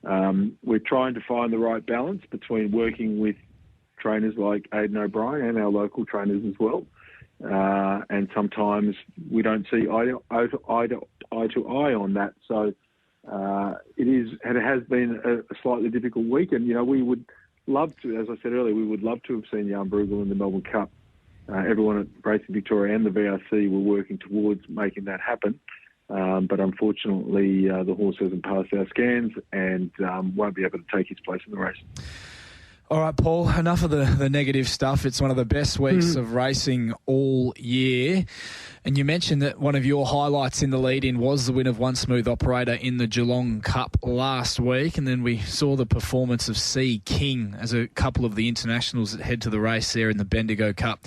we're trying to find the right balance between working with trainers like Aidan O'Brien and our local trainers as well. And sometimes we don't see eye to eye on that. So it has been a slightly difficult week, and we would love to, as I said earlier, we would love to have seen Jan Bruegel in the Melbourne Cup. Everyone at Racing Victoria and the VRC were working towards making that happen, but unfortunately the horse hasn't passed our scans and won't be able to take his place in the race. All right, Paul, enough of the negative stuff. It's one of the best weeks of racing all year. And you mentioned that one of your highlights in the lead-in was the win of One Smooth Operator in the Geelong Cup last week. And then we saw the performance of Sea King as a couple of the internationals that head to the race there in the Bendigo Cup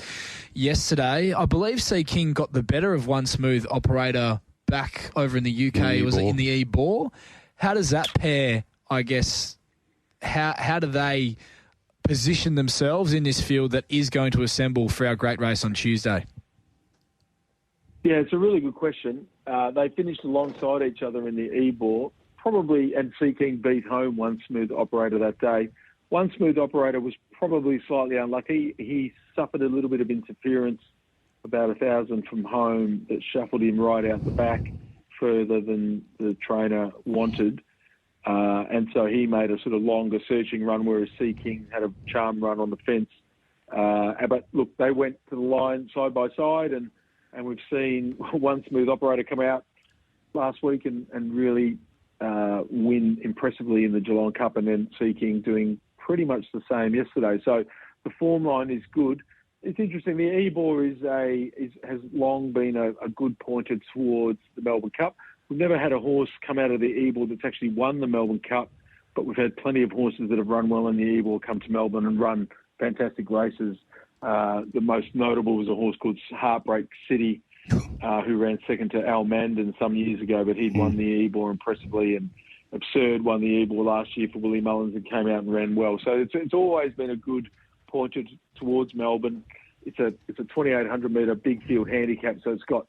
yesterday. I believe Sea King got the better of One Smooth Operator back over in the UK. Was it in the E-Bore? How does that pair, I guess, how do they position themselves in this field that is going to assemble for our great race on Tuesday? Yeah, it's a really good question. They finished alongside each other in the E-Bore, probably, and Sea King beat home One Smooth Operator that day. One Smooth Operator was probably slightly unlucky. He suffered a little bit of interference about 1,000 from home that shuffled him right out the back further than the trainer wanted. And so he made a sort of longer searching run, whereas Sea King had a charm run on the fence. But look, they went to the line side by side, and we've seen One Smooth Operator come out last week and really win impressively in the Geelong Cup, and then Sea King doing pretty much the same yesterday. So the form line is good. It's interesting. The E-Bore has long been a good pointer towards the Melbourne Cup. We've never had a horse come out of the E-Bore that's actually won the Melbourne Cup, but we've had plenty of horses that have run well in the E-Bore come to Melbourne and run fantastic races. The most notable was a horse called Heartbreak City, who ran second to Al Mandan some years ago, but he'd won the E-Bore impressively, and Absurd won the E-Bore last year for Willie Mullins and came out and ran well. So it's always been a good pointer towards Melbourne. It's a 2,800 metre big field handicap, so it's got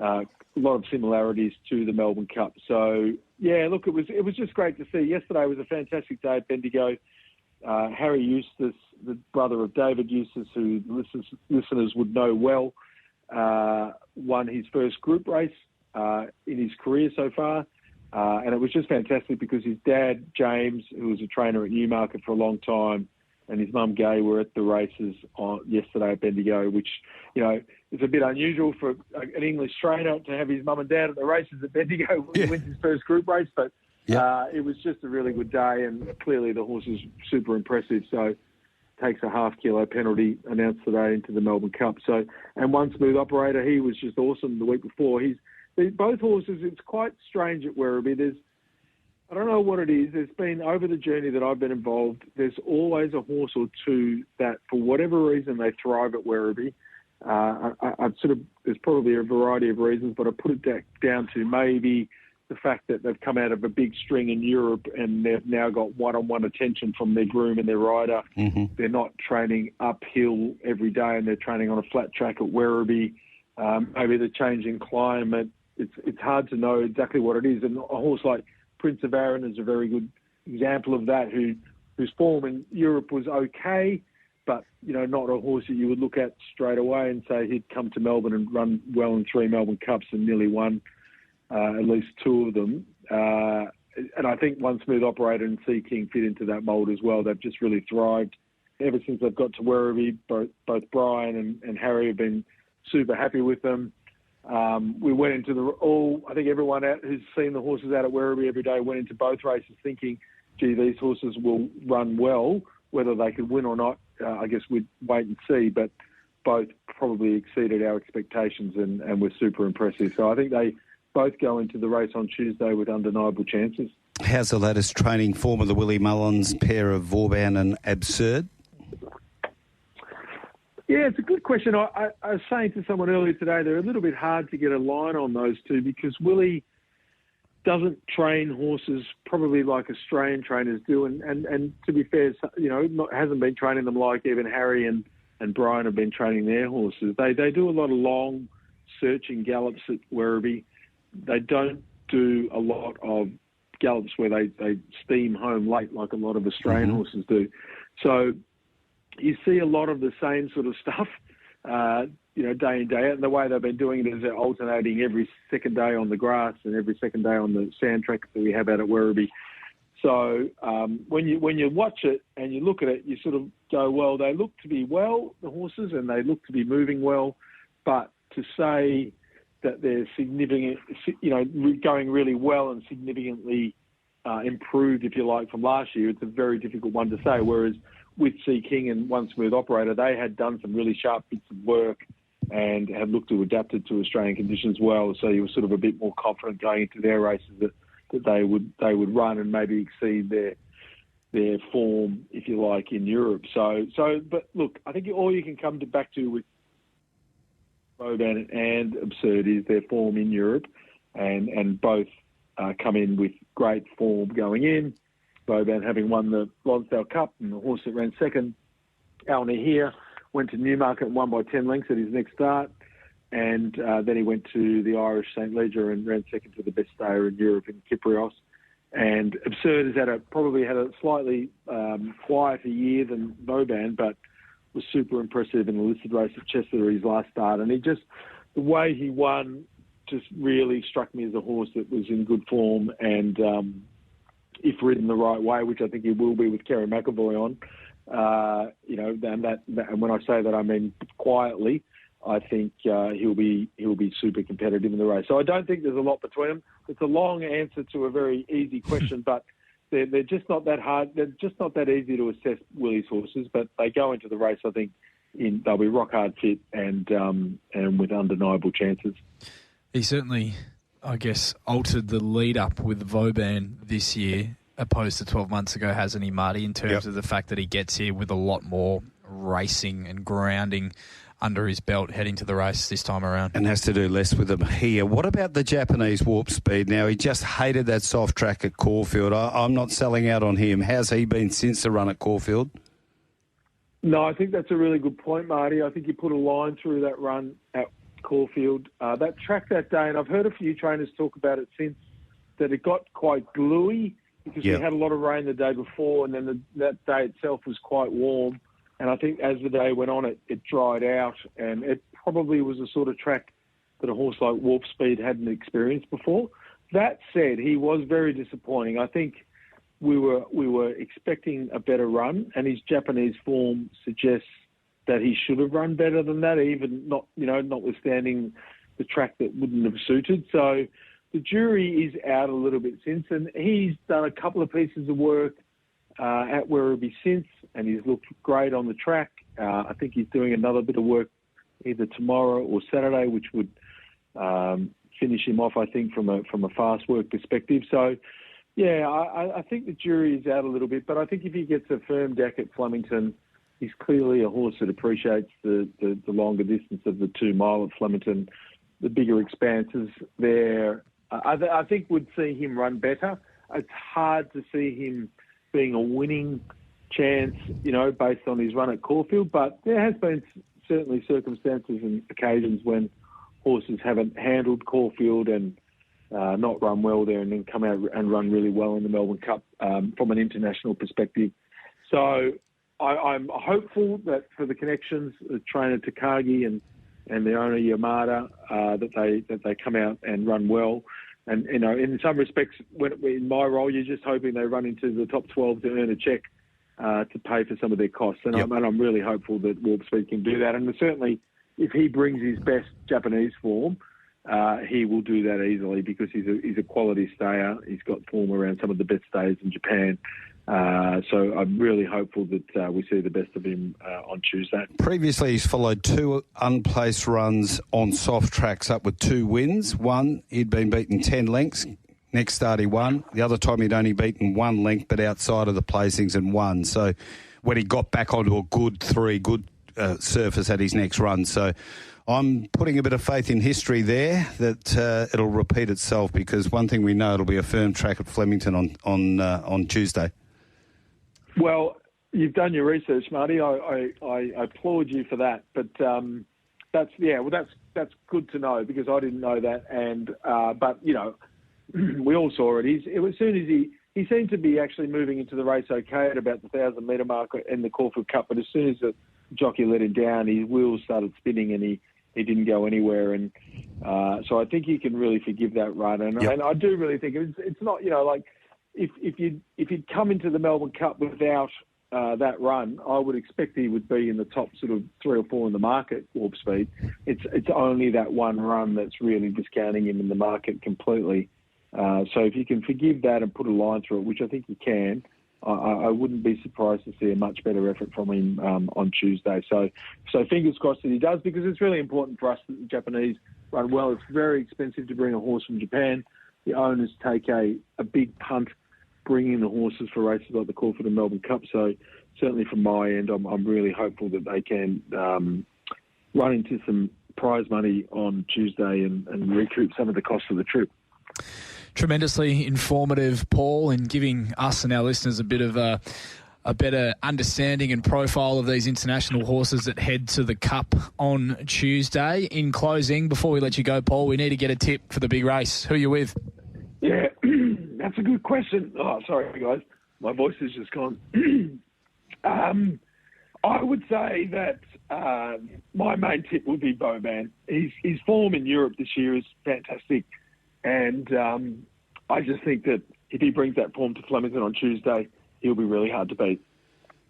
a lot of similarities to the Melbourne Cup. So, yeah, look, it was just great to see. Yesterday was a fantastic day at Bendigo. Harry Eustace, the brother of David Eustace, who listeners would know well, won his first group race in his career so far. And it was just fantastic because his dad, James, who was a trainer at Newmarket for a long time, and his mum, Gay, were at the races yesterday at Bendigo, which, you know, is a bit unusual for an English trainer to have his mum and dad at the races at Bendigo when he wins his first group race. But it was just a really good day, and clearly the horse is super impressive. So takes a half-kilo penalty announced today into the Melbourne Cup. So, and One Smooth Operator, he was just awesome the week before. Both horses, it's quite strange at Werribee. I don't know what it is. There's been, over the journey that I've been involved, there's always a horse or two that, for whatever reason, they thrive at Werribee. There's probably a variety of reasons, but I put it down to maybe the fact that they've come out of a big string in Europe and they've now got one-on-one attention from their groom and their rider. Mm-hmm. They're not training uphill every day and they're training on a flat track at Werribee. Maybe the change in climate. It's hard to know exactly what it is. And a horse like Prince of Arran is a very good example of that, whose form in Europe was okay, but, you know, not a horse that you would look at straight away and say he'd come to Melbourne and run well in 3 Melbourne Cups and nearly won at least 2 of them. And I think One Smooth Operator and Sea King fit into that mould as well. They've just really thrived ever since they've got to Werribee. Both Brian and Harry have been super happy with them. We went into I think everyone who's seen the horses out at Werribee every day went into both races thinking, gee, these horses will run well. Whether they could win or not, I guess we'd wait and see. But both probably exceeded our expectations and were super impressive. So I think they both go into the race on Tuesday with undeniable chances. How's the latest training form of the Willie Mullins pair of Vauban and Absurd? Yeah, it's a good question. I was saying to someone earlier today, they're a little bit hard to get a line on those two because Willie doesn't train horses probably like Australian trainers do. And to be fair, you know, hasn't been training them like even Harry and Brian have been training their horses. They do a lot of long searching gallops at Werribee. They don't do a lot of gallops where they steam home late like a lot of Australian horses do. So you see a lot of the same sort of stuff, you know, day in, day out. And the way they've been doing it is they're alternating every second day on the grass and every second day on the sand tracks that we have out at Werribee. So when you watch it and you look at it, you sort of go, well, they look to be well, the horses, and they look to be moving well. But to say that they're significant, you know, going really well and significantly improved, if you like, from last year, it's a very difficult one to say. Whereas with Sea King and One Smooth Operator, they had done some really sharp bits of work and had looked to adapt it to Australian conditions well. So you were sort of a bit more confident going into their races that they would run and maybe exceed their form, if you like, in Europe. So, but look, I think all you can come back to with Vauban and Absurd is their form in Europe, and both come in with great form going in. Vauban having won the Lonsdale Cup, and the horse that ran second, Al Nahir, went to Newmarket and won by 10 lengths at his next start. And then he went to the Irish St. Leger and ran second to the best stayer in Europe in Kyprios. And Absurd has probably had a slightly quieter year than Vauban, but was super impressive in the listed race at Chester his last start. And the way he won just really struck me as a horse that was in good form and if ridden the right way, which I think he will be with Kerry McEvoy on, you know, and when I say that, I mean quietly. I think he'll be super competitive in the race. So I don't think there's a lot between them. It's a long answer to a very easy question, but they're just not that hard. They're just not that easy to assess Willie's horses. But they go into the race, I think, they'll be rock hard fit and with undeniable chances. He certainly, I guess, altered the lead up with Vauban this year, opposed to 12 months ago, hasn't he, Marty? In terms of the fact that he gets here with a lot more racing and grounding under his belt heading to the race this time around. And has to do less with them here. What about the Japanese Warp Speed? Now, he just hated that soft track at Caulfield. I'm not selling out on him. How's he been since the run at Caulfield? No, I think that's a really good point, Marty. I think you put a line through that run at Caulfield. That track that day, and I've heard a few trainers talk about it since, that it got quite gluey because we had a lot of rain the day before, and then that day itself was quite warm. And I think as the day went on, it dried out, and it probably was the sort of track that a horse like Warp Speed hadn't experienced before. That said, he was very disappointing. I think we were expecting a better run, and his Japanese form suggests that he should have run better than that, even notwithstanding the track that wouldn't have suited. So the jury is out a little bit since, and he's done a couple of pieces of work at Werribee since, and he's looked great on the track. I think he's doing another bit of work either tomorrow or Saturday, which would finish him off, I think, from a fast work perspective. So, yeah, I think the jury is out a little bit, but I think if he gets a firm deck at Flemington, he's clearly a horse that appreciates the longer distance of the 2 mile at Flemington, the bigger expanses there. I think would see him run better. It's hard to see him being a winning chance, based on his run at Caulfield, but there has been certainly circumstances and occasions when horses haven't handled Caulfield and not run well there and then come out and run really well in the Melbourne Cup from an international perspective. So I'm hopeful that for the connections, the trainer Takagi and the owner Yamada, that they come out and run well. And, in some respects, in my role, you're just hoping they run into the top 12 to earn a check to pay for some of their costs. And I'm really hopeful that Warp Speed can do that. And certainly, if he brings his best Japanese form, he will do that easily because he's a quality stayer. He's got form around some of the best stayers in Japan. So I'm really hopeful that we see the best of him on Tuesday. Previously, he's followed 2 unplaced runs on soft tracks up with 2 wins. One, he'd been beaten 10 lengths. Next start, he won. The other time, he'd only beaten 1 length, but outside of the placings and won. So when he got back onto a good surface at his next run. So I'm putting a bit of faith in history there that it'll repeat itself because one thing we know, it'll be a firm track at Flemington on Tuesday. Well, you've done your research, Marty. I applaud you for that. But that's good to know because I didn't know that. And but we all saw it. As soon as he seemed to be actually moving into the race okay at about the 1,000 metre mark in the Caulfield Cup. But as soon as the jockey let him down, his wheels started spinning and he didn't go anywhere. And so I think you can really forgive that run. And I do really think it's not like. If you'd come into the Melbourne Cup without that run, I would expect he would be in the top sort of 3 or 4 in the market, Warp Speed. It's only that one run that's really discounting him in the market completely. So if you can forgive that and put a line through it, which I think you can, I wouldn't be surprised to see a much better effort from him on Tuesday. So fingers crossed that he does because it's really important for us that the Japanese run well. It's very expensive to bring a horse from Japan. The owners take a big punt bringing the horses for races like the Caulfield and Melbourne Cup. So certainly from my end, I'm really hopeful that they can run into some prize money on Tuesday and recoup some of the cost of the trip. Tremendously informative, Paul, in giving us and our listeners a bit of a better understanding and profile of these international horses that head to the Cup on Tuesday. In closing, before we let you go, Paul, we need to get a tip for the big race. Who are you with? Yeah, that's a good question. Oh, sorry, guys. My voice has just gone. I would say that my main tip would be Bowman. His form in Europe this year is fantastic. And I just think that if he brings that form to Flemington on Tuesday, he'll be really hard to beat.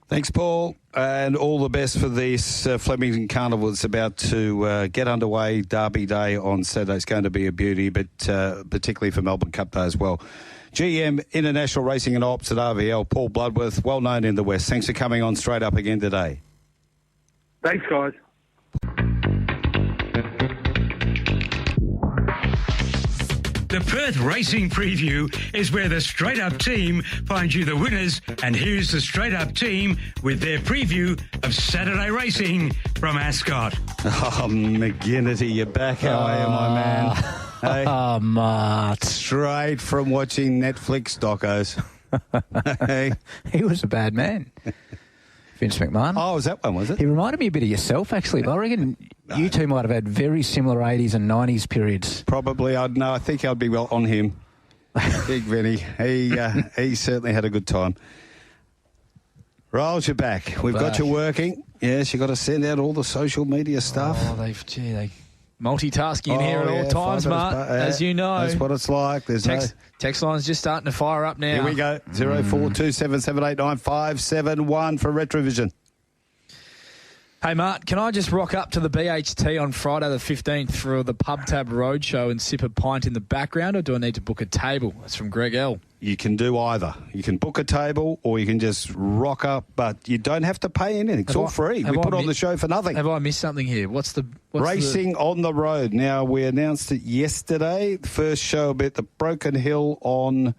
Thanks, Paul, and all the best for this Flemington Carnival. It's about to get underway. Derby Day on Saturday. It's going to be a beauty, but particularly for Melbourne Cup Day as well. GM International Racing and Ops at RVL, Paul Bloodworth, well known in the West. Thanks for coming on Straight Up again today. Thanks, guys. The Perth Racing Preview is where the Straight Up team finds you the winners, and here's the Straight Up team with their preview of Saturday racing from Ascot. Oh, McGuinnity, you're back. How are you, my man? Hey? Oh, Mart. Straight from watching Netflix docos. Hey. He was a bad man. Vince McMahon. Oh, was that one, was it? He reminded me a bit of yourself, actually. I reckon you two might have had very similar 80s and 90s periods. Probably. I think I'd be well on him. Big Vinny. He certainly had a good time. Rolls, you're back. We've got you working. Yes, you've got to send out all the social media stuff. Oh, they multitasking here at all times, Mart, as you know. That's what it's like. Text line's just starting to fire up now. Here we go. 0427789571 for Retrovision. Hey, Mart, can I just rock up to the BHT on Friday the 15th for the Pub Tab Roadshow and sip a pint in the background, or do I need to book a table? That's from Greg L. You can do either. You can book a table or you can just rock up, but you don't have to pay anything. It's all free. We put on the show for nothing. Have I missed something here? What's Racing on the road. Now, we announced it yesterday. The first show will be at the Broken Hill on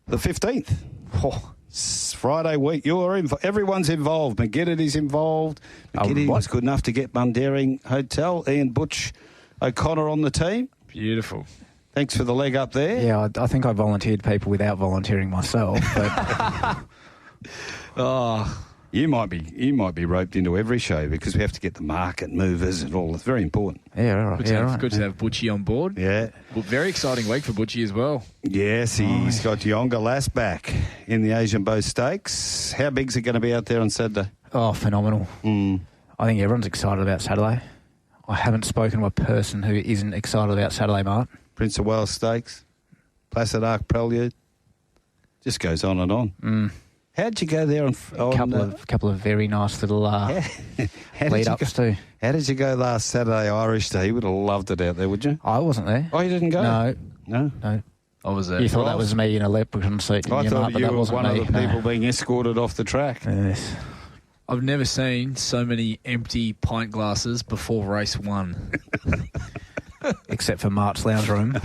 the 15th. Oh. Friday week. Everyone's involved. McGinnity's involved. McGinnity was good enough to get Mundaring Hotel. Ian Butch O'Connor on the team. Beautiful. Thanks for the leg up there. Yeah, I think I volunteered people without volunteering myself. But You might be roped into every show because we have to get the market movers and all. It's very important. Yeah, all right. Good to have Butchie on board. Yeah. Well, very exciting week for Butchie as well. Yes, he's got Yonga Lass back in the Asian Beau Stakes. How big's it going to be out there on Saturday? Oh, phenomenal. I think everyone's excited about Saturday. I haven't spoken to a person who isn't excited about Saturday, Mart. Prince of Wales Stakes, Placid Arc Prelude. Just goes on and on. How'd you go there on couple of very nice little lead-ups too. How did you go last Saturday, Irish Day? You would have loved it out there, would you? I wasn't there. Oh, you didn't go? No. I was there. You thought that was me in a leprechaun suit? I thought you were one of the people being escorted off the track. Yes. I've never seen so many empty pint glasses before race one. Except for Mart's lounge room.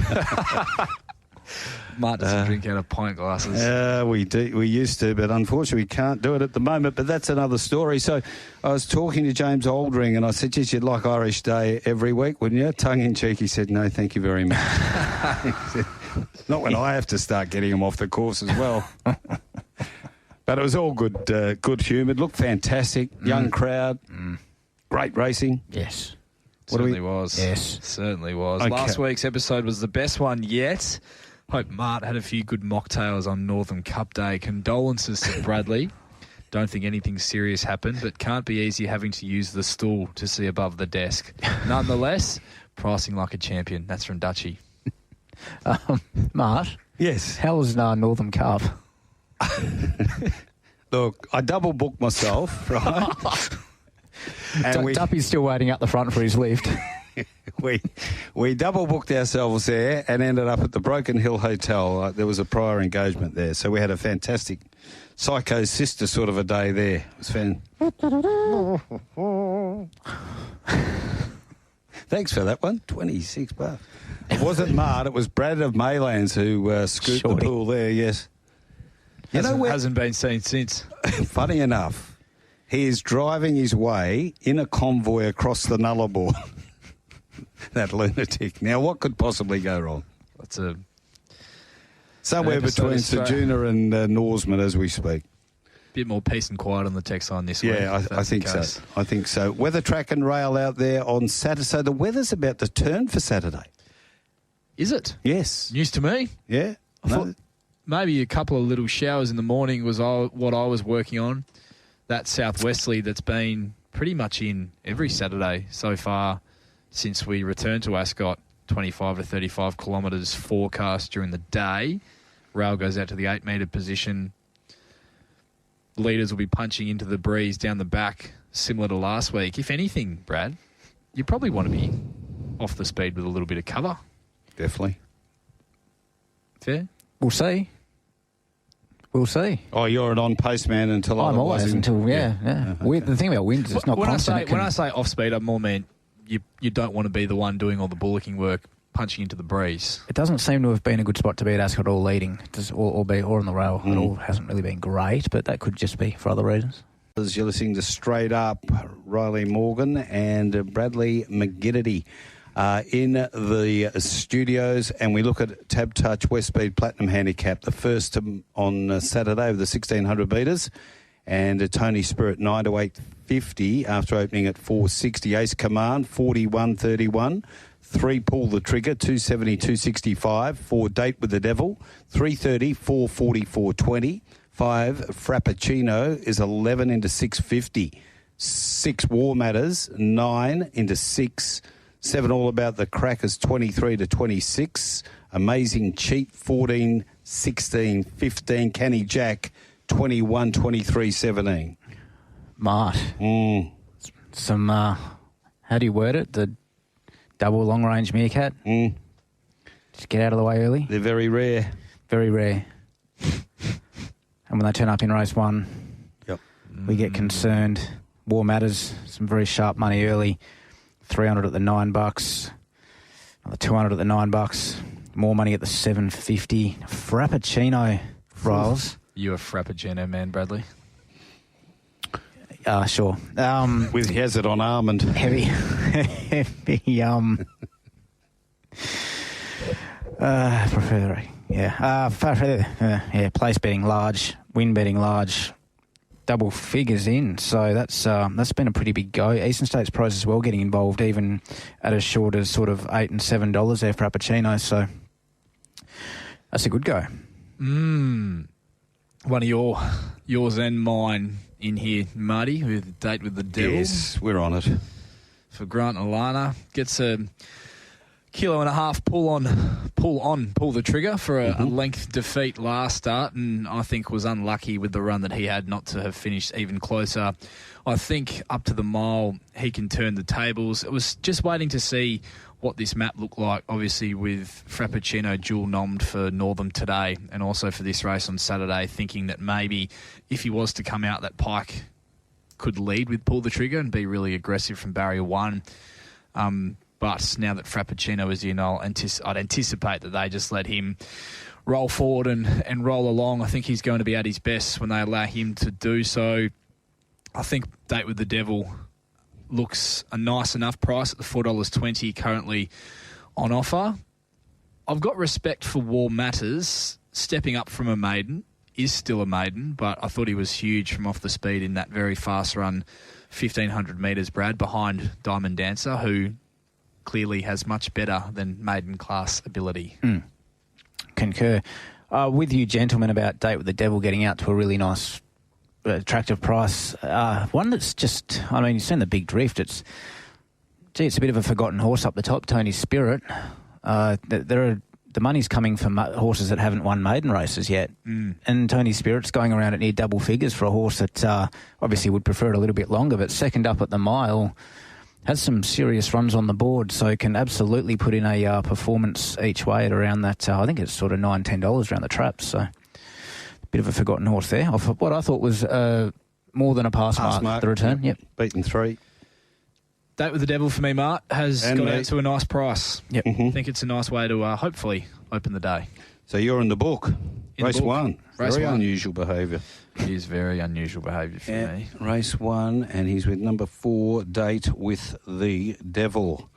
Mart doesn't drink out of pint glasses. We do. We used to, but unfortunately we can't do it at the moment. But that's another story. So I was talking to James Aldring and I said, geez, you'd like Irish Day every week, wouldn't you? Tongue in cheek, he said, no, thank you very much. He said, not when I have to start getting them off the course as well. But it was all good humoured. Looked fantastic. Young crowd. Great racing. Yes. Certainly was. Yes. Certainly was. Okay. Last week's episode was the best one yet. Hope Mart had a few good mocktails on Northern Cup Day. Condolences to Bradley. Don't think anything serious happened, but can't be easy having to use the stool to see above the desk. Nonetheless, pricing like a champion. That's from Dutchie. Mart? Yes. How was Northern Cup? Look, I double booked myself, right? And Duppy's still waiting up the front for his lift. We double booked ourselves there and ended up at the Broken Hill Hotel. There was a prior engagement there, so we had a fantastic Psycho Sister sort of a day there. It was Thanks for that one. $26. It wasn't Mart, it was Brad of Maylands who scooped the pool there, yes. Hasn't been seen since. Funny enough, he is driving his way in a convoy across the Nullarbor. That lunatic. Now, what could possibly go wrong? That's a somewhere between Sejuna and Norseman as we speak. Bit more peace and quiet on the text line this week. Yeah, I think so. I think so. Weather track and rail out there on Saturday. So the weather's about to turn for Saturday. Is it? Yes. News to me. Yeah. I thought maybe a couple of little showers in the morning was what I was working on. That southwesterly that's been pretty much in every Saturday so far since we returned to Ascot. 25 to 35 kilometres forecast during the day. Rail goes out to the 8 metre position. Leaders will be punching into the breeze down the back, similar to last week. If anything, Brad, you probably want to be off the speed with a little bit of cover. Definitely. Fair? We'll see. We'll see. Oh, you're an on-pace man until I'm always until, yeah. Okay. The thing about wind is it's not constant. When I say off-speed, I more mean you don't want to be the one doing all the bullocking work, punching into the breeze. It doesn't seem to have been a good spot to be at Ascot all leading, or on the rail. It all hasn't really been great, but that could just be for other reasons. As you're listening to Straight Up, Rylie Morgan and Bradley McGinnity in the studios, and we look at Tab Touch West Speed Platinum Handicap, the first on Saturday of the 1,600 metres. And a Tony Spirit 9 to 8.50 after opening at 4.60. Ace Command 41.31. 3 Pull the Trigger 2.70, 2.65. 4 Date with the Devil 3.30, 4.40, 4.20. 5 Frappuccino is 11 into 6.50. 6 War Matters 9 into 6. 7 All About the Crackers 23 to 26. Amazing Cheat 14, 16, 15. Canny Jack 21, 23, 17. Mart. Some, how do you word it? The double long-range meerkat? Just get out of the way early? They're very rare. Very rare. And when they turn up in race 1, we get concerned. War Matters, some very sharp money early. 300 at the $9. Another 200 at the $9. More money at the 750. Frappuccino, Riles. You a Frappuccino man, Bradley? Sure. With Hazard on almond. Heavy. Prefer place betting large, win betting large, double figures in. So that's been a pretty big go. Eastern States Pros as well getting involved, even at as short as sort of $8 and $7 there for Frappuccino. So that's a good go. One of yours and mine in here, Marty, with Date with the Devil. Yes, we're on it. For Grant and Alana. Gets a 1.5 kilo pull the trigger for a length defeat last start, and I think was unlucky with the run that he had not to have finished even closer. I think up to the mile he can turn the tables. It was just waiting to see what this map looked like, obviously with Frappuccino dual nommed for Northam today and also for this race on Saturday, thinking that maybe if he was to come out, that Pike could lead with Pull the Trigger and be really aggressive from barrier 1. But now that Frappuccino is in, I'd anticipate that they just let him roll forward and roll along. I think he's going to be at his best when they allow him to do so. I think Date with the Devil looks a nice enough price at the $4.20 currently on offer. I've got respect for War Matters. Stepping up from a maiden, is still a maiden, but I thought he was huge from off the speed in that very fast run, 1,500 metres, Brad, behind Diamond Dancer, who clearly has much better than maiden class ability. Concur. With you gentlemen about Date with the Devil getting out to a really nice, attractive price. One that's just, you've seen the big drift. It's a bit of a forgotten horse up the top, Tony Spirit. The money's coming from horses that haven't won maiden races yet. And Tony Spirit's going around at near double figures for a horse that obviously would prefer it a little bit longer, but second up at the mile, has some serious runs on the board, so can absolutely put in a performance each way at around that, I think it's sort of $9, $10 around the traps. So a bit of a forgotten horse there. Off what I thought was more than a pass mark, the return. Yep. Beaten 3. Date with the Devil for me, Mart, has got out to a nice price. Yep. I think it's a nice way to hopefully open the day. So you're in the book. Race 1. Race Very 1. Unusual behaviour. It is very unusual behaviour for me. Race 1, and he's with number 4, Date with the Devil.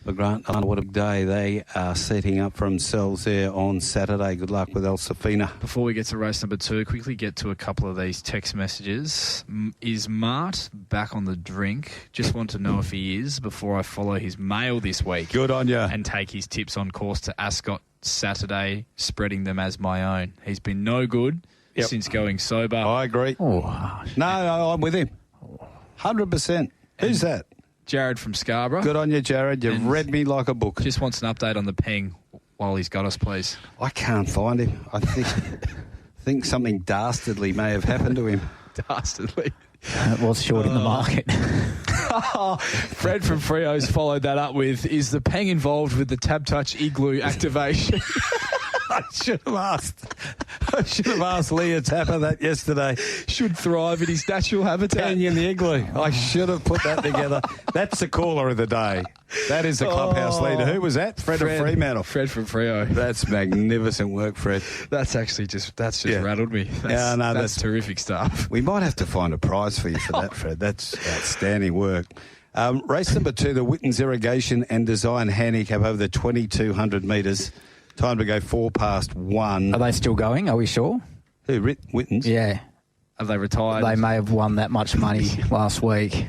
But Grant, what a day they are setting up for themselves there on Saturday. Good luck with El Safina. Before we get to race number 2, quickly get to a couple of these text messages. Is Mart back on the drink? Just want to know if he is before I follow his mail this week. Good on you. And take his tips on course to Ascot Saturday, spreading them as my own. He's been no good since going sober. I agree. Oh. No, I'm with him. 100%. Who's that? Jared from Scarborough. Good on you, Jared. You've read me like a book. Just wants an update on the peng while he's got us, please. I can't find him. I think something dastardly may have happened to him. Dastardly. It was short in the market. Fred from Freo's followed that up with, is the peng involved with the Tab Touch Igloo activation? I should have asked Leah Tapper that yesterday. Should thrive in his natural habitat. Peng in the igloo. I should have put that together. That's the caller of the day. That is the clubhouse leader. Who was that? Fred from Fremantle. Fred from Freo. That's magnificent work, Fred. That's actually just rattled me. That's terrific stuff. We might have to find a prize for you for that, Fred. That's outstanding work. Race number 2, the Wittens Irrigation and Design Handicap over the 2,200 metres. Time to go 4 past 1. Are they still going? Are we sure? Who, Wittens? Yeah. Have they retired? They may have won that much money last week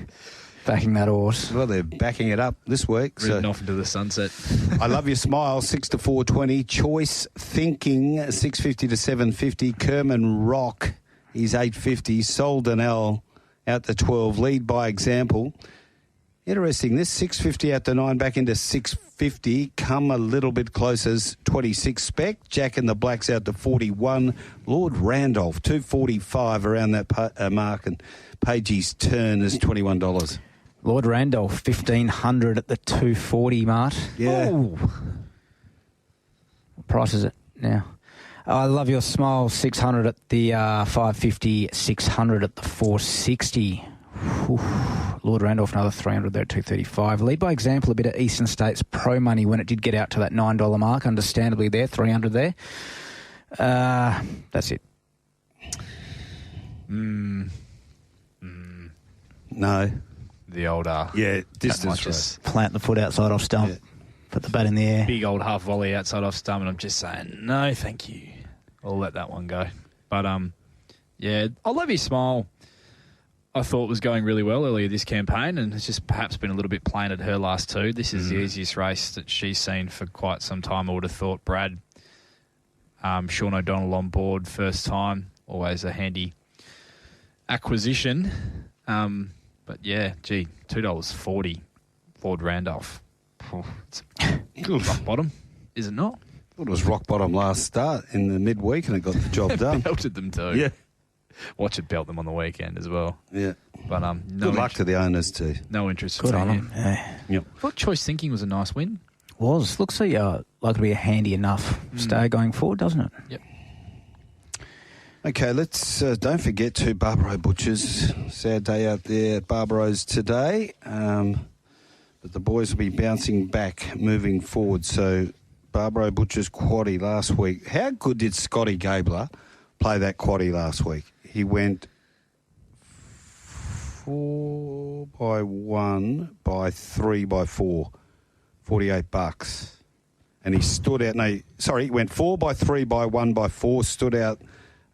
backing that horse. Well, they're backing it up this week. Ridden off into the sunset. I Love Your Smile, 6 to 420. Choice Thinking, 650 to 750. Kerman Rock, he's 850. Soldanel out to 12. Lead by Example. Interesting, this 650 out to 9, back into 650. Come a little bit closer, 26 Spec. Jack and the Blacks out to 41. Lord Randolph, 245 around that mark. And Pagey's Turn is $21. Lord Randolph, 1,500 at the 240 mark. Yeah. Ooh. What price is it now? I Love Your Smile, 600 at the 550, 600 at the 460. Ooh. Lord Randolph, another 300 there at 235. Lead by Example, a bit of Eastern States Pro money when it did get out to that $9 mark, understandably there, 300 there. That's it. No. The old distance race. Plant the foot outside off stump. Yeah. Put the bat in the air. big old half volley outside off stump, and I'm just saying, no, thank you. I'll let that one go. But, yeah, I Love Your Smile. I thought was going really well earlier this campaign, and it's just perhaps been a little bit plain at her last two. This is the easiest race that she's seen for quite some time, I would have thought. Brad, Sean O'Donnell on board, first time, always a handy acquisition. But yeah, gee, $2.40, Lord Randolph. It's rock bottom, is it not? I thought it was rock bottom last start in the midweek, and it got the job done. Belted them too. Yeah. Watch it belt them on the weekend as well. Yeah. But good luck to the owners too. No interest. Good for on me them. Yeah. Yep. I thought Choice Thinking was a nice win. Looks like to be a handy enough stay going forward, doesn't it? Yep. Okay, let's don't forget to Barbaro Butchers. Sad day out there at Barbaro's today. But the boys will be bouncing back moving forward. So Barbaro Butchers quaddie last week. How good did Scotty Gabler play that quaddie last week? He went 4 by 1 by 3 by 4, $48. And he stood out. No, sorry, he went 4 by 3 by 1 by 4, stood out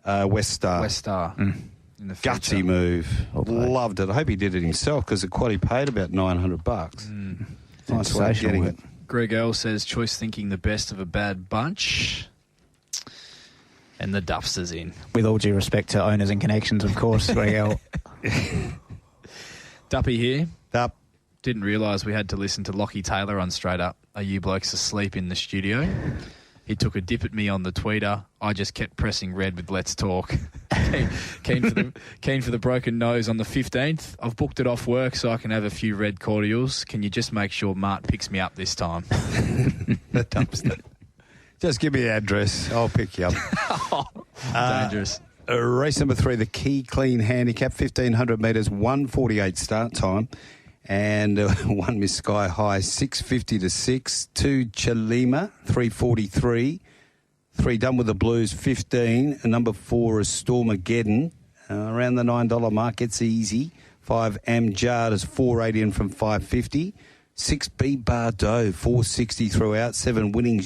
West Star. West Star. In the Gutsy future. move. Loved it. I hope he did it himself because the quaddie paid about $900. Nice way of getting it. Greg Earl says Choice Thinking the best of a bad bunch. And the Duffsters in. With all due respect to owners and connections, of course, Greg L. Duppy here. Dup. Didn't realise we had to listen to Lockie Taylor on Straight Up. Are you blokes asleep in the studio? He took a dip at me on the tweeter. I just kept pressing red with Let's Talk. Keen for the broken nose on the 15th. I've booked it off work so I can have a few red cordials. Can you just make sure Mart picks me up this time? The dumpster. Just give me the address. I'll pick you up. Dangerous. Race number 3, the Key Clean Handicap, 1,500 metres, 1:48 start time. And one Miss Sky High, 650 to 6. 2 Chalima, 343. 3 Done with the Blues, 15. And number 4 is Stormageddon. Around the $9 mark, it's easy. 5 Amjad is 480 and from 550. 6 B Bardot, 460 throughout. 7 Winning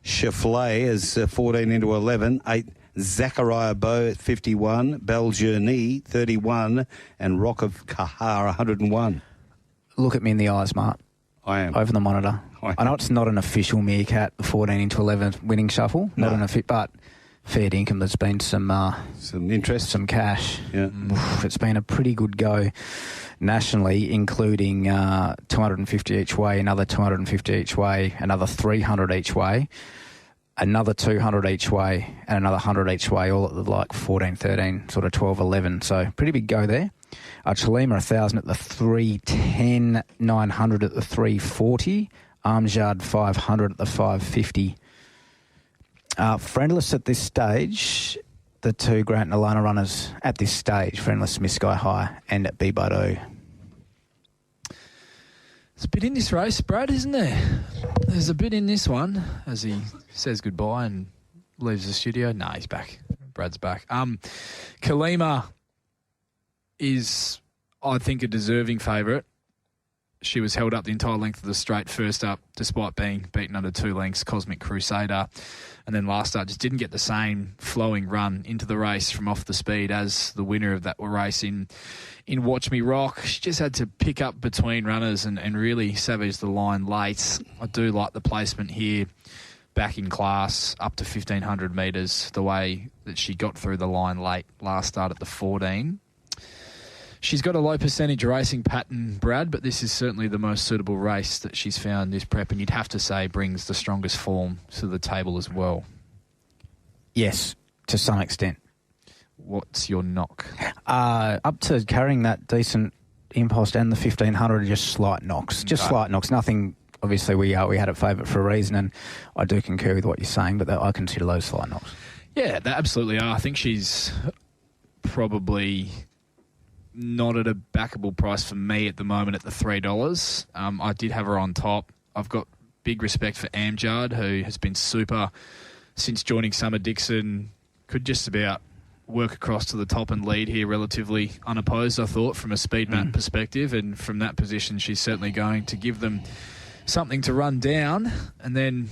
Chaflay is 14 into 11. 8 Zachariah Bow at 51. Belle Journey, 31. And Rock of Kahar, 101. Look at me in the eyes, Mart. I am. Over the monitor. I know it's not an official meerkat, the 14 into 11 winning shuffle. Not an official, but fair income. There's been some interest, some cash. Yeah. It's been a pretty good go nationally, including 250 each way, another 250 each way, another 300 each way, another 200 each way, and another 100 each way, all at the like 14, 13, sort of 12, 11. So pretty big go there. Chalima 1,000 at the 310, 900 at the 340, Amjad 500 at the 550. Friendless at this stage, the 2 Grant and Alana runners at this stage, Friendless, Miss Sky High, and at B Bado. There's a bit in this race, Brad, isn't there? There's a bit in this one as he says goodbye and leaves the studio. No, he's back. Brad's back. Kalima is, I think, a deserving favourite. she was held up the entire length of the straight first up, despite being beaten under 2 lengths, Cosmic Crusader. And then last start just didn't get the same flowing run into the race from off the speed as the winner of that race in Watch Me Rock. She just had to pick up between runners and really savage the line late. I do like the placement here, back in class, up to 1,500 metres, the way that she got through the line late last start at the 14. She's got a low percentage racing pattern, Brad, but this is certainly the most suitable race that she's found this prep, and you'd have to say brings the strongest form to the table as well. Yes, to some extent. What's your knock? Up to carrying that decent impulse and the 1,500 are just slight knocks. Just slight knocks. Nothing, obviously, we had it favourite for a reason, and I do concur with what you're saying, but I consider those slight knocks. Yeah, they absolutely are. I think she's probably not at a backable price for me at the moment at the $3. I did have her on top. I've got big respect for Amjad, who has been super since joining Summer Dixon. Could just about work across to the top and lead here relatively unopposed, I thought, from a speed map perspective. And from that position, she's certainly going to give them something to run down. And then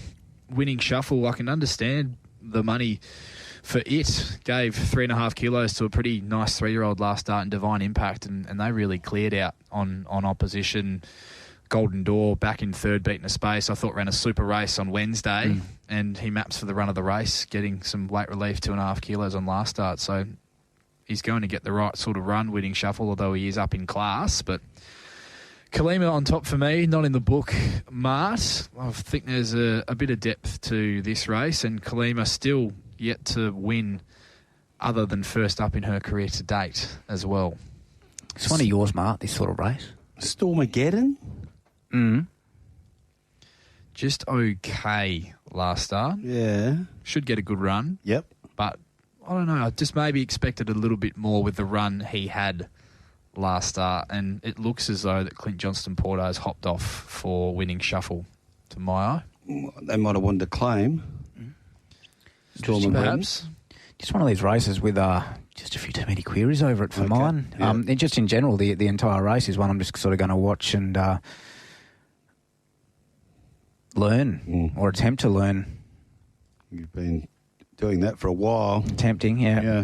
Winning Shuffle, I can understand the money for it. Gave 3.5 kilos to a pretty nice 3-year-old last start in Divine Impact, and they really cleared out on opposition. Golden Door back in third, beaten a space. I thought ran a super race on Wednesday, and he maps for the run of the race, getting some weight relief, 2.5 kilos on last start. So he's going to get the right sort of run, Winning Shuffle, although he is up in class. But Kalima on top for me, not in the book, Mart. I think there's a bit of depth to this race, and Kalima still yet to win other than first up in her career to date as well. It's one of yours, Mart, this sort of race. Stormageddon? Just okay last start. Yeah. Should get a good run. Yep. But I don't know, I just maybe expected a little bit more with the run he had last start, and it looks as though that Clint Johnston-Porter has hopped off for Winning Shuffle to my eye. They might have wanted to claim. Perhaps. Just one of these races with just a few too many queries over it for mine. Yeah. And just in general, the entire race is one I'm just sort of going to watch and learn or attempt to learn. You've been doing that for a while. Attempting, yeah.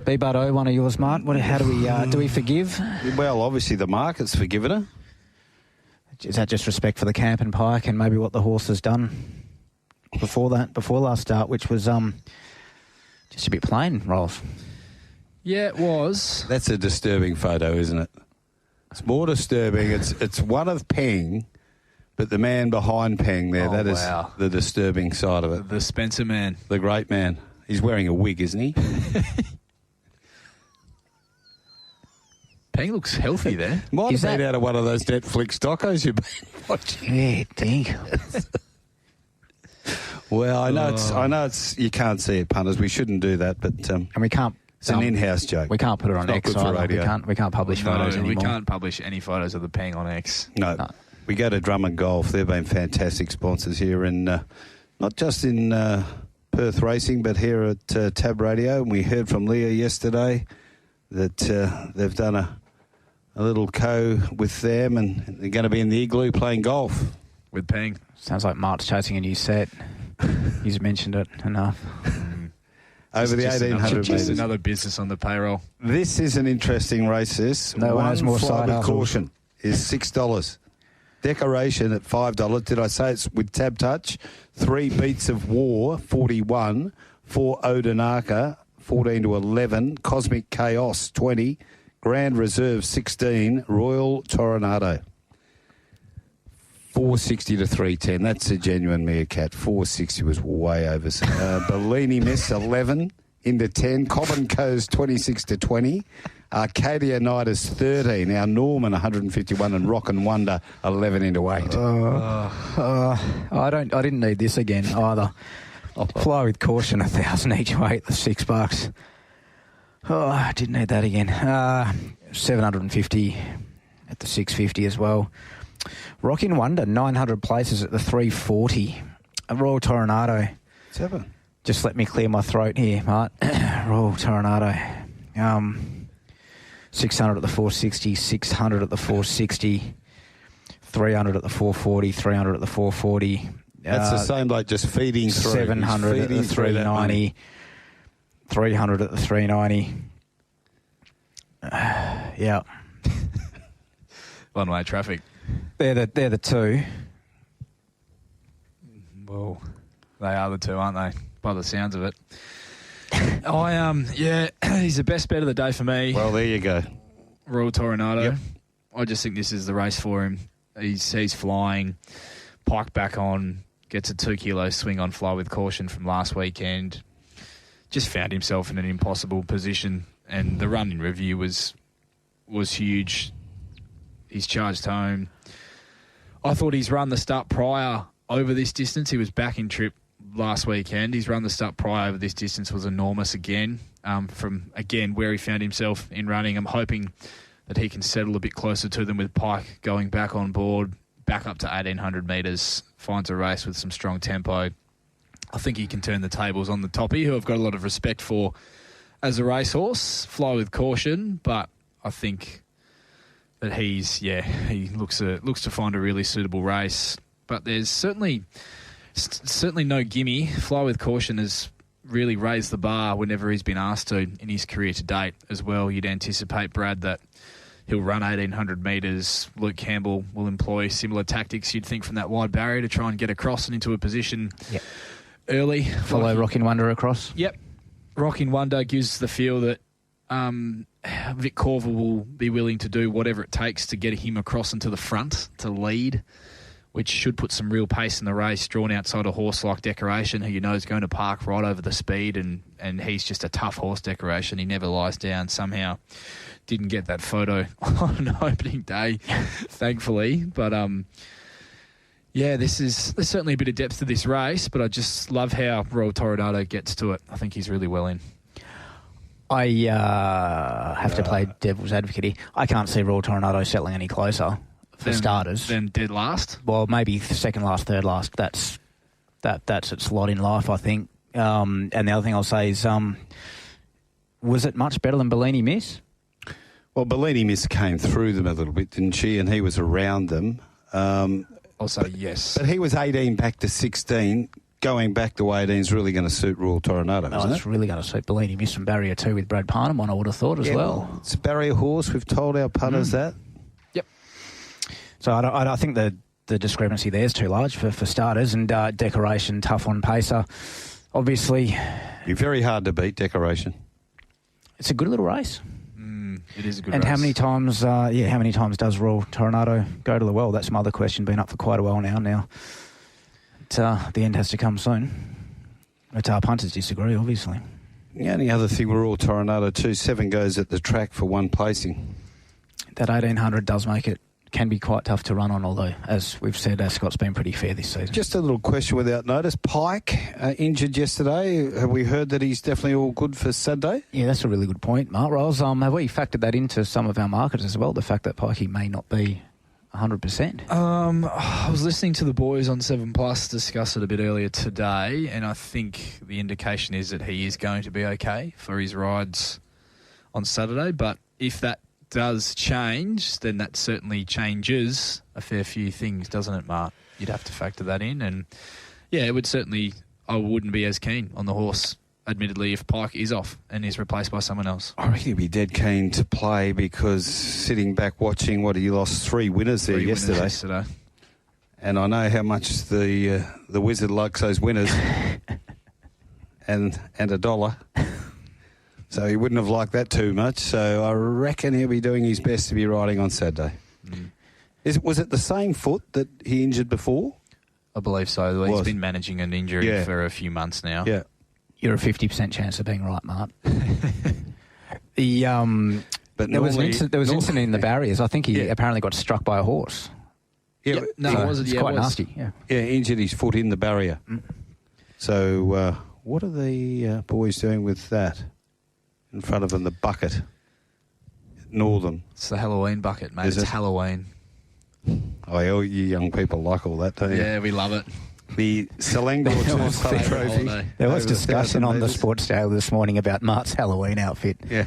B. Bardo, one of yours, Mart. How do we forgive? Well, obviously the market's forgiven her. Is that just respect for the camp and pike and maybe what the horse has done before last start, which was just a bit plain, Rolf? Yeah, it was. That's a disturbing photo, isn't it? It's more disturbing. It's one of Peng, but the man behind Peng there, that is the disturbing side of it. The Spencer man. The great man. He's wearing a wig, isn't he? Peng looks healthy there. Might have been out of one of those Netflix docos you've been watching. Yeah, dang. Well, I know it's you can't see it, punters. We shouldn't do that, but and we can't. It's an in-house joke. We can't put it on X either. We can't publish photos anymore. We can't publish any photos of the Peng on X. No. We go to Drummond Golf. They've been fantastic sponsors here, and not just in Perth racing, but here at Tab Radio. And we heard from Leah yesterday that they've done a little co with them, and they're going to be in the Igloo playing golf with Peng. Sounds like Mart's chasing a new set. He's mentioned it enough. Over the 1,800 metres. Just another business on the payroll. This is an interesting race, this. No one has more side with caution is $6. Decoration at $5. Did I say it's with Tab Touch? 3 Beats of War, 41. 4 Odinaka, 14 to 11. Cosmic Chaos, 20. Grand Reserve, 16. Royal Toronado. 460 to 310. That's a genuine meerkat. 460 was way over. Bellini Miss 11 into 10. Common Co's 26 to 20. Arcadia Knight is 13. Our Norman 151 and Rock and Wonder 11 into 8. I didn't need this again either. I'll fly with caution 1,000 each way at the $6. Oh, I didn't need that again. 750 at the 650 as well. Rockin' Wonder, 900 places at the 340. Royal Toronado. 7. Just let me clear my throat here, Mart. Royal Toronado. 600 at the 460, 600 at the 460. 300 at the 440, 300 at the 440. That's the same bloke just feeding through. 700 at the 390, 300 at the 390. Yeah. One-way traffic. They're the two. Well, they are the two, aren't they? By the sounds of it. He's the best bet of the day for me. Well, there you go. Royal Toronado. Yep. I just think this is the race for him. He's flying. Pike back on. Gets a 2 kilo swing on Fly with Caution from last weekend. Just found himself in an impossible position, and the run in review was huge. He's charged home. I thought he's run the start prior over this distance. He was back in trip last weekend. He's run the start prior over this distance was enormous again. From where he found himself in running. I'm hoping that he can settle a bit closer to them with Pike going back on board, back up to 1,800 metres, finds a race with some strong tempo. I think he can turn the tables on the toppy, who I've got a lot of respect for as a racehorse. Fly with Caution, but I think that he looks to find a really suitable race. But there's certainly no gimme. Fly with Caution has really raised the bar whenever he's been asked to in his career to date as well. You'd anticipate, Brad, that he'll run 1,800 metres. Luke Campbell will employ similar tactics, you'd think, from that wide barrier to try and get across and into a position early. Follow Rockin' Wonder across. Yep. Rockin' Wonder gives the feel that Vic Corver will be willing to do whatever it takes to get him across into the front to lead, which should put some real pace in the race, drawn outside a horse like Decoration, who you know is going to park right over the speed, and he's just a tough horse, Decoration. He never lies down. Somehow didn't get that photo on opening day, thankfully. But, there's certainly a bit of depth to this race, but I just love how Royal Toronado gets to it. I think he's really well in. I have to play devil's advocate here. I can't see Royal Toronado settling any closer for starters. Then dead last? Well, maybe second last, third last. That's its lot in life, I think. And the other thing I'll say is, was it much better than Bellini Miss? Well, Bellini Miss came through them a little bit, didn't she? And he was around them. I'll say yes. But he was 18 back to 16. Going back to 18 is really going to suit Royal Toronado, isn't it? It's really going to suit Bellini Miss from Barrier 2 with Brad Parnham, I would have thought as well. It's a barrier horse. We've told our punters that. Yep. So I think the discrepancy there is too large for starters, and Decoration, tough on pacer. Obviously, Be very hard to beat, Decoration. It's a good little race. It is a good and race. how many times does Royal Toronado go to the well? That's my other question, been up for quite a while now. The end has to come soon. But our punters disagree, obviously. The only other thing with Royal Toronado too, 7 goes at the track for 1 placing. That 1,800 does make it, can be quite tough to run on, although, as we've said, Ascot's been pretty fair this season. Just a little question without notice. Pike, injured yesterday. Have we heard that he's definitely all good for Saturday? Yeah, that's a really good point, Mark Rolls. Have we factored that into some of our markets as well, the fact that Pikey may not be 100%? I was listening to the boys on 7 Plus discuss it a bit earlier today, and I think the indication is that he is going to be okay for his rides on Saturday. But if that does change, then that certainly changes a fair few things, doesn't it, Mark? You'd have to factor that in, and yeah, it would certainly. I wouldn't be as keen on the horse, admittedly, if Pike is off and is replaced by someone else. I reckon he'd be dead keen to play because sitting back watching he lost 3 winners there yesterday. And I know how much the Wizard likes those winners and $1. So he wouldn't have liked that too much. So I reckon he'll be doing his best to be riding on Saturday. Was it the same foot that he injured before? I believe so. He's been managing an injury for a few months now. Yeah. You're a 50% chance of being right, Mark. But there was an incident in the barriers. I think he apparently got struck by a horse. Yeah, it's quite nasty. Yeah, injured his foot in the barrier. So what are the boys doing with that in front of them? The bucket, Northern. It's the Halloween bucket, mate. It's Halloween. Oh, you young people like all that, don't you? Yeah, we love it. The Selangor Trophy. There was discussion on the Sports Daily this morning about Mark's Halloween outfit. Yeah,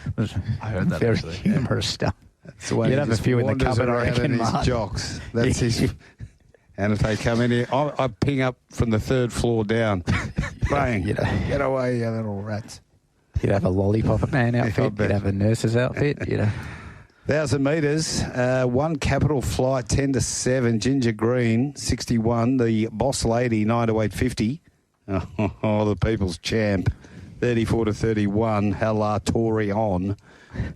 I heard that very actually. humorous stuff. It's the way You'd he have a just few in the wanders cupboard, I around reckon, in his Mark. jocks. That's his. And if they come in here, I ping up from the third floor down. Bang. Get away, you little rats. You'd have a lollipop man outfit. You'd have a nurse's outfit. 1,000 metres, one capital flight, 10 to 7. Ginger Green, 61. The Boss Lady, 9 to 850. Oh, the People's Champ, 34 to 31. Halatorion.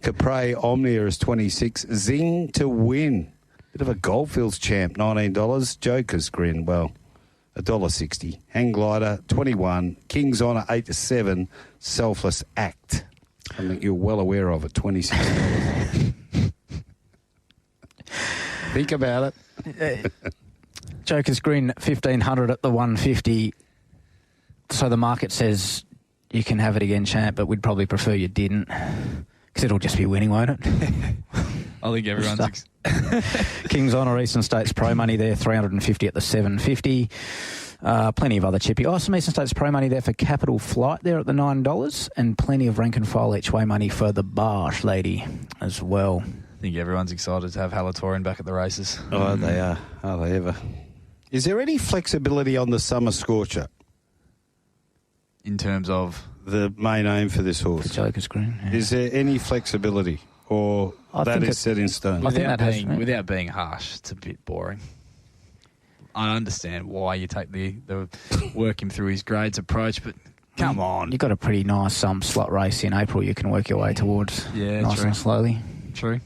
Capre Omnia is 26. Zing to Win. Bit of a Goldfields Champ, $19. Joker's Grin, well, $1.60. Hang Glider, 21. King's Honour, 8 to 7. Selfless Act. Something you're well aware of at $26. Think about it. Joker's Grin, 1,500 at the 150. So the market says you can have it again, champ, but we'd probably prefer you didn't. Because it'll just be winning, won't it? I think everyone's... King's Honour, Eastern States Pro money there, 350 at the 750. Plenty of other chippy. Some Eastern States Pro money there for Capital Flight there at the $9. And plenty of rank and file each way money for the Barsh Lady as well. I think everyone's excited to have Halatorian back at the races. Oh, they are. Are they ever? Is there any flexibility on the Summer Scorcher? In terms of? The main aim for this horse. The Joker's Green. Yeah. Is there any flexibility? Or that is set in stone? Without being harsh, it's a bit boring. I understand why you take the work him through his grades approach, but come on. You've got a pretty nice slot race in April you can work your way towards nice and slowly. True.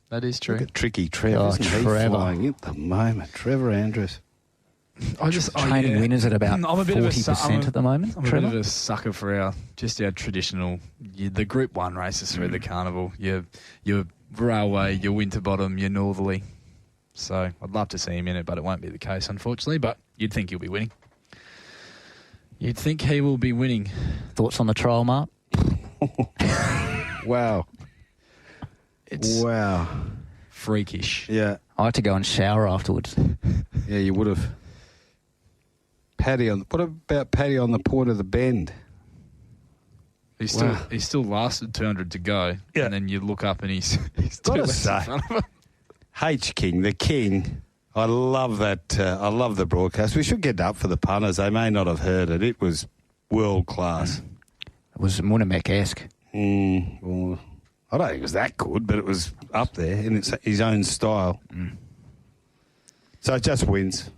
That is true. Look at Tricky Trevor. Isn't he flying at the moment? Trevor Andrews. Training winners at about 40% at the moment. I'm a bit of a sucker for our traditional, the Group 1 races through the carnival. Your Railway, your Winterbottom, your Northerly. So I'd love to see him in it, but it won't be the case, unfortunately. But you'd think he'll be winning. You'd think he will be winning. Thoughts on the trial, Mark? Wow. It's wow. Freakish. Yeah. I had to go and shower afterwards. Yeah, you would have. What about Paddy on the point of the bend? He still lasted 200 to go, and then you look up and he's got to in say, front of him. H King, the King. I love that. I love the broadcast. We should get up for the punters. They may not have heard it. It was world class. It was Munamek-esque. Well, I don't think it was that good, but it was up there in his own style. So it just wins.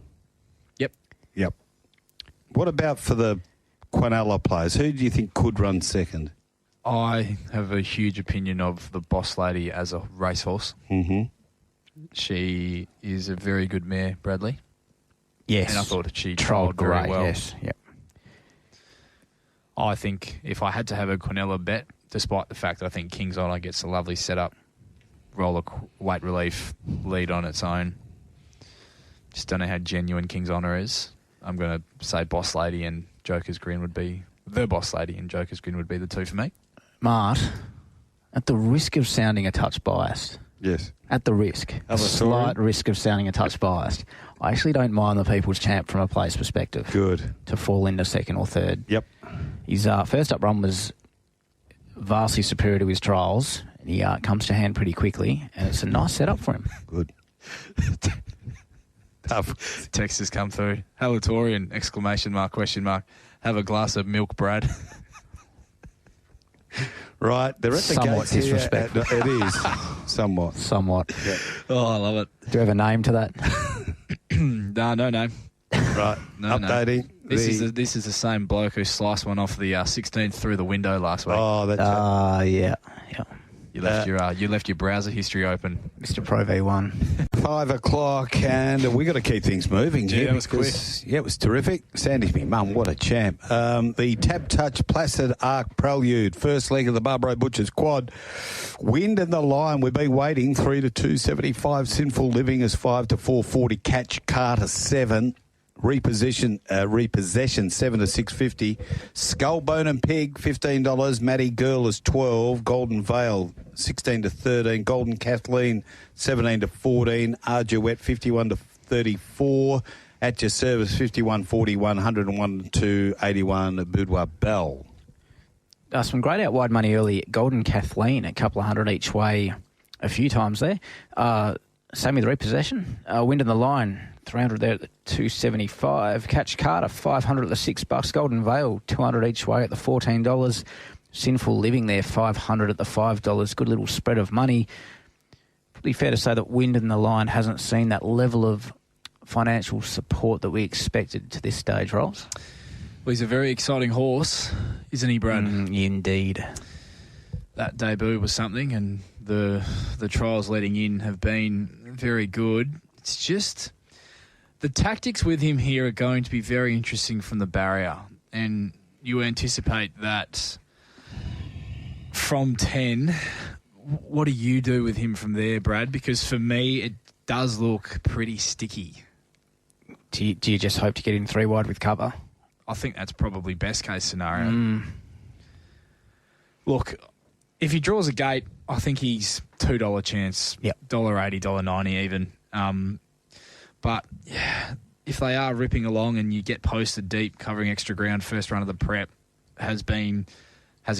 Yep. What about for the Quinella players? Who do you think could run second? I have a huge opinion of the Boss Lady as a racehorse. Mm-hmm. She is a very good mare, Bradley. Yes. And I thought she trialled very well. Yes. Yep. I think if I had to have a Quinella bet, despite the fact that I think King's Honour gets a lovely setup, roller weight relief, lead on its own. Just don't know how genuine King's Honour is. I'm going to say Boss Lady and Joker's Grin would be the Boss Lady and Joker's Grin would be the two for me. Mart, at the risk of sounding a touch biased. Yes. At the risk. A slight risk of sounding a touch biased. I actually don't mind the People's Champ from a place perspective. Good. To fall into second or third. Yep. His first up run was vastly superior to his trials. And he comes to hand pretty quickly. And it's a nice setup for him. Good. Tough. Text has come through. Halatorian, exclamation mark, question mark. Have a glass of milk, Brad. Right, they're at the somewhat gates disrespectful. It is. Somewhat. Yeah. Oh, I love it. Do you have a name to that? No. Right, No. updating. This is the same bloke who sliced one off the 16th through the window last week. Oh, that's yeah. You left your browser history open, Mr. Pro V1. 5 o'clock, and we got to keep things moving here. Yeah, it was quick. Yeah, it was terrific. Sandy's me mum, what a champ. The Tap Touch Placid Arc Prelude, first leg of the Barbaro Butchers quad. Wind and the Lion, we've been waiting. 3 to 275. Sinful Living is 5 to 440. Catch Carter 7. Repossession 7 to 650. Skullbone and Pig $15. Matty Girl is 12. Golden Vale 16 to 13. Golden Kathleen 17 to 14. Arduet 51 to 34. At Your Service 51.41. 101 to 81. Boudoir Bell. Some great out wide money early. Golden Kathleen, a couple of hundred each way a few times there. Same with repossession. Wind in the line, 300 there at the 275. Catch Carter, 500 at the $6. Golden Vale, 200 each way at the $14. Sinful Living there, 500 at the $5. Good little spread of money. Probably fair to say that Wind in the line hasn't seen that level of financial support that we expected to this stage, Rolls. Well, he's a very exciting horse, isn't he, Brad? Indeed. That debut was something, and the trials leading in have been very good. It's just the tactics with him here are going to be very interesting from the barrier, and you anticipate that from 10. What do you do with him from there, Brad? Because for me, it does look pretty sticky. Do you just hope to get in 3 wide with cover? I think that's probably best case scenario. Look, if he draws a gate, I think he's $2 chance. Yep. $1.80, $1.90 even. But yeah, if they are ripping along and you get posted deep, covering extra ground, first run of the prep, has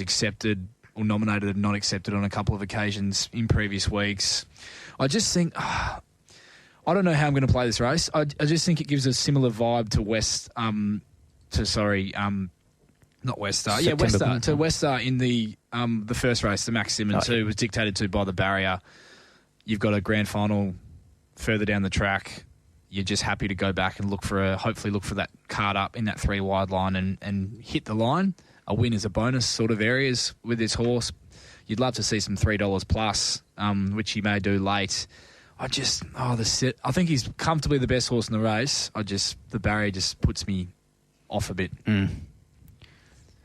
accepted or nominated and not accepted on a couple of occasions in previous weeks. I just think, I don't know how I'm going to play this race. I just think it gives a similar vibe to not West Star. Yeah, West Star. To West Star in the first race, the Max Simmons, who was dictated to by the barrier. You've got a grand final further down the track. You're just happy to go back and hopefully look for that card up in that 3 wide line and hit the line. A win is a bonus sort of areas with this horse. You'd love to see some $3 plus, which he may do late. I think he's comfortably the best horse in the race. The barrier just puts me off a bit.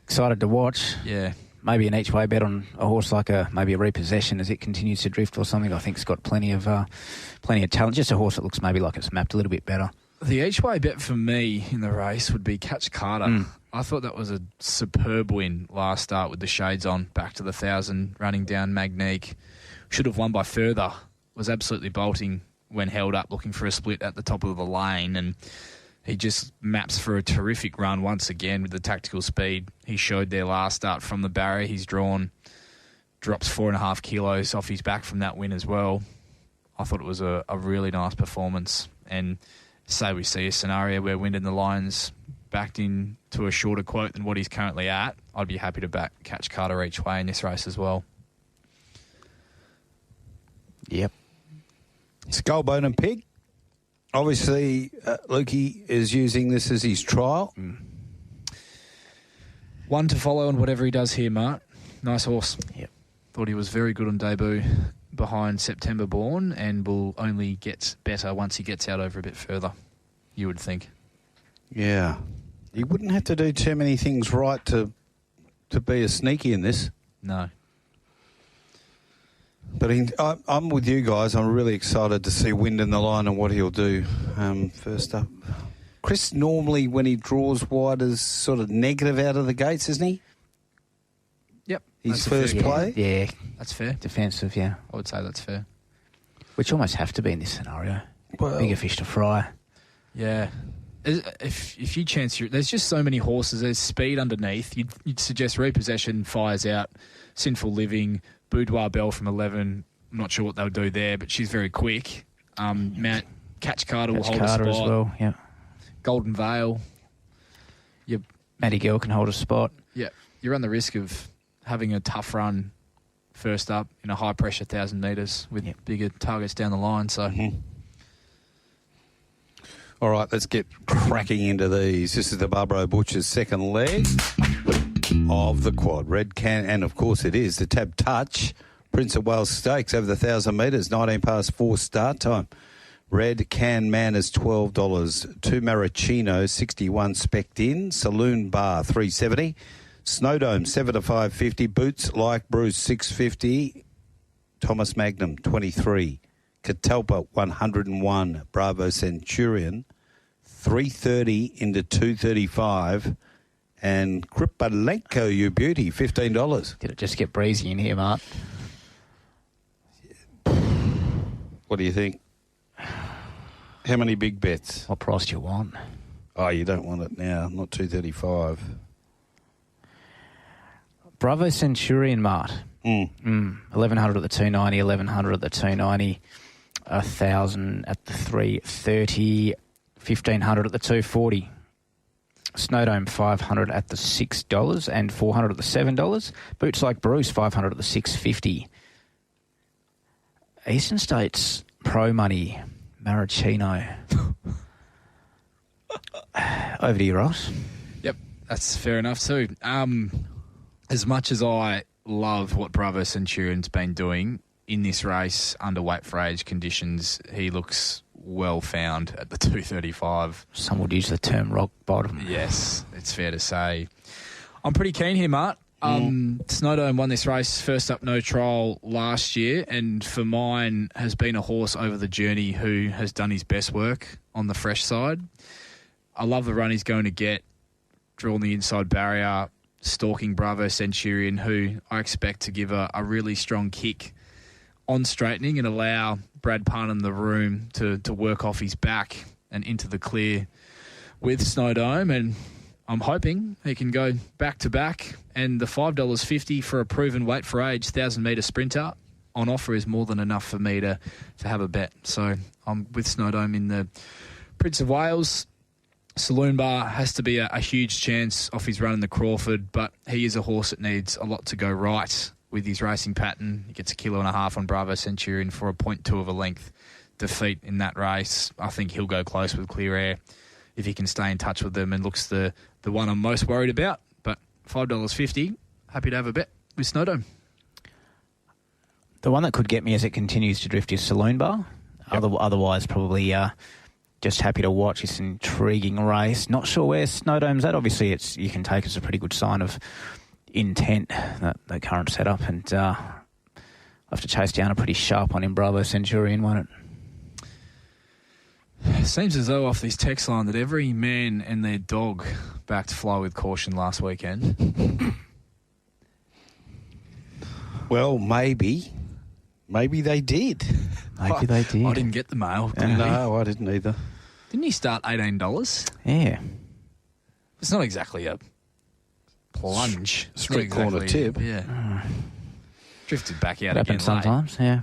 Excited to watch. Yeah. Maybe an each way bet on a horse like maybe a repossession as it continues to drift or something. I think it's got plenty of talent. Just a horse that looks maybe like it's mapped a little bit better. The each way bet for me in the race would be Catch Carter. I thought that was a superb win last start with the shades on, back to the 1,000, running down Magnique. Should have won by further. Was absolutely bolting when held up, looking for a split at the top of the lane, and he just maps for a terrific run once again with the tactical speed he showed there last start from the barrier. He's drops 4.5 kilos off his back from that win as well. I thought it was a really nice performance, and say we see a scenario where Wind in the Lions backed in to a shorter quote than what he's currently at, I'd be happy to back Catch Carter each way in this race as well. Yep. Skullbone and Pig. Obviously, Lukey is using this as his trial. One to follow on whatever he does here, Mart. Nice horse. Yep. Thought he was very good on debut behind September Born, and will only get better once he gets out over a bit further, you would think. Yeah. He wouldn't have to do too many things right to be a sneaky in this. No. But I'm with you guys. I'm really excited to see Wind in the Line and what he'll do first up. Chris, normally when he draws wide, is sort of negative out of the gates, isn't he? Yep. His first play? Yeah. That's fair. Defensive, yeah. I would say that's fair. Which almost have to be in this scenario. Well, bigger fish to fry. Yeah. If you chance there's just so many horses. There's speed underneath. You'd suggest repossession fires out. Sinful Living, Boudoir Belle from 11. I'm not sure what they'll do there, but she's very quick. Catch Carter will hold a spot. As well, yeah. Golden Vale. Matty Gill can hold a spot. Yeah. You run the risk of having a tough run first up in a high pressure 1,000 metres with bigger targets down the line. So. All right, let's get cracking into these. This is the Barbaro Butcher's second leg of the quad. Red Can, and of course it is, the Tab Touch, Prince of Wales Stakes over the 1,000 metres, 19 past 4 start time. Red Can Man is $12. 2 Maraschino, 61 spec'd in. Saloon Bar, $3.70. Snowdome, 7 to 5.50. Boots Like Bruce, $6.50. Thomas Magnum, $23. Catalpa, $101. Bravo Centurion, $3.30 into $2.35. And Kripalenko, you beauty, $15. Did it just get breezy in here, Mart? What do you think? How many big bets? What price do you want? Oh, you don't want it now, not $2.35. Bravo Centurion, Mart. 1,100 at the 290, 1,100 at the 290, 1,000 at the 330, 1,500 at the 240. Snowdome 500 at the $6 and 400 at the $7. Boots Like Bruce 500 at the 650. Eastern States Pro Money Maraschino. Over to you, Ross. Yep, that's fair enough too. As much as I love what Bravo Centurion's been doing in this race under weight for age conditions, he looks well found at the 235. Some would use the term rock bottom. Yes, it's fair to say. I'm pretty keen here, Mart. Snowdome won this race first up, no trial last year, and for mine has been a horse over the journey who has done his best work on the fresh side. I love the run he's going to get, drawing the inside barrier, stalking Bravo Centurion, who I expect to give a really strong kick on straightening and allow Brad Parnham the room to work off his back and into the clear with Snowdome. And I'm hoping he can go back-to-back. And the $5.50 for a proven weight for age 1,000-metre sprinter on offer is more than enough for me to have a bet. So I'm with Snowdome in the Prince of Wales. Saloon Bar has to be a huge chance off his run in the Crawford, but he is a horse that needs a lot to go right with his racing pattern. He gets 1.5 kilos on Bravo Centurion for a 0.2 of a length defeat in that race. I think he'll go close with Clear Air if he can stay in touch with them, and looks the one I'm most worried about. But $5.50, happy to have a bet with Snowdome. The one that could get me as it continues to drift is Saloon Bar. Yep. Otherwise, probably just happy to watch this intriguing race. Not sure where Snowdome's at. Obviously, you can take as a pretty good sign of intent, that current setup, and I'll have to chase down a pretty sharp one in Bravo Centurion, won't it? Seems as though off this text line that every man and their dog backed Fly with Caution last weekend. Well, maybe they did. Maybe they did. I didn't get the mail. No, I didn't either. Didn't he start $18? Yeah. It's not exactly a plunge. Street corner tip. Yeah. Drifted back out It again happens sometimes, yeah.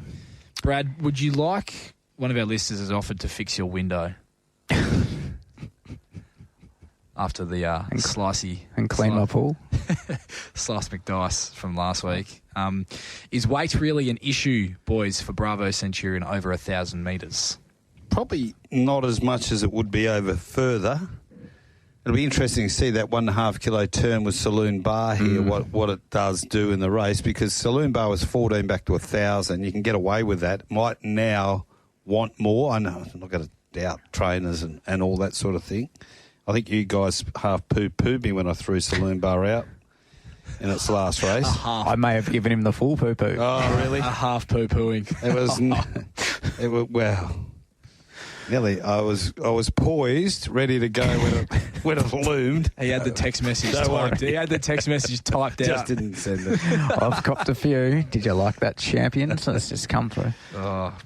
Brad, would you like... One of our listeners has offered to fix your window after the slicey... And clean my pool. Slice McDice from last week. Is weight really an issue, boys, for Bravo Centurion over 1,000 metres? Probably not as much as it would be over further. It'll be interesting to see that 1.5 kilo turn with Saloon Bar here, what it does do in the race, because Saloon Bar was 14 back to 1,000. You can get away with that. Might now want more. I know I'm not going to doubt trainers and all that sort of thing. I think you guys half poo-pooed me when I threw Saloon Bar out in its last race. I may have given him the full poo-poo. Oh, really? A half poo-pooing. It was well. Nelly, I was poised, ready to go when it loomed. He had the text message typed. He had the text message typed out. Just didn't send it. I've copped a few. Did you like that, champion? So it's just come through.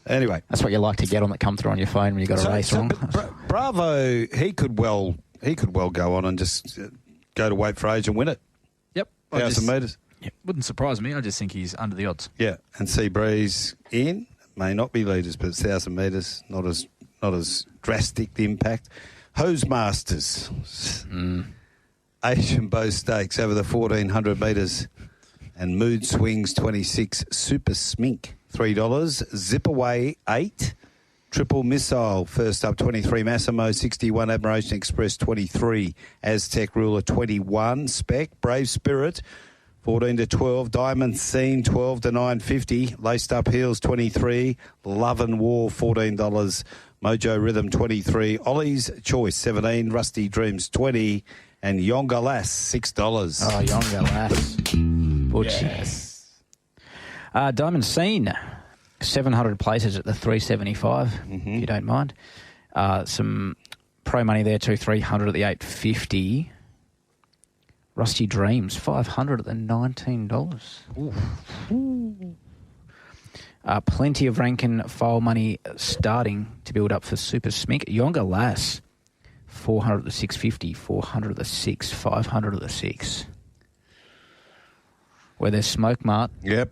Anyway, that's what you like to get on that come through on your phone when you got a race wrong. Bravo, he could well go on and just go to weight for age and win it. Yep, 1,000 metres. Yep. Wouldn't surprise me. I just think he's under the odds. Yeah, and Sea Breeze in may not be leaders, but it's 1,000 metres, not as drastic the impact. Hose Masters, Asian Beau Stakes over the 1,400 metres, and Mood Swings 26, Super Smink $3, Zip Away 8, Triple Missile first up 23, Massimo 61, Admiration Express 23, Aztec Ruler 21, Spec, Brave Spirit 14 to 12, Diamond Scene 12 to 9.50, Laced Up Heels 23, Love and War $14, Mojo Rhythm 23, Ollie's Choice 17, Rusty Dreams 20, and Yonga Lass $6. Oh, Yonga Lass. Butchie. Yes. Diamond Scene, 700 places at the 375, if you don't mind. Some pro money there too, 300 at the 850. Rusty Dreams, 500 at the $19. Ooh. Plenty of Rankin file money starting to build up for Super Smink. Yonga Lass, 400 at the 650, 400 at the 6, 500 at the 6. Where there's smoke, Mart. Yep.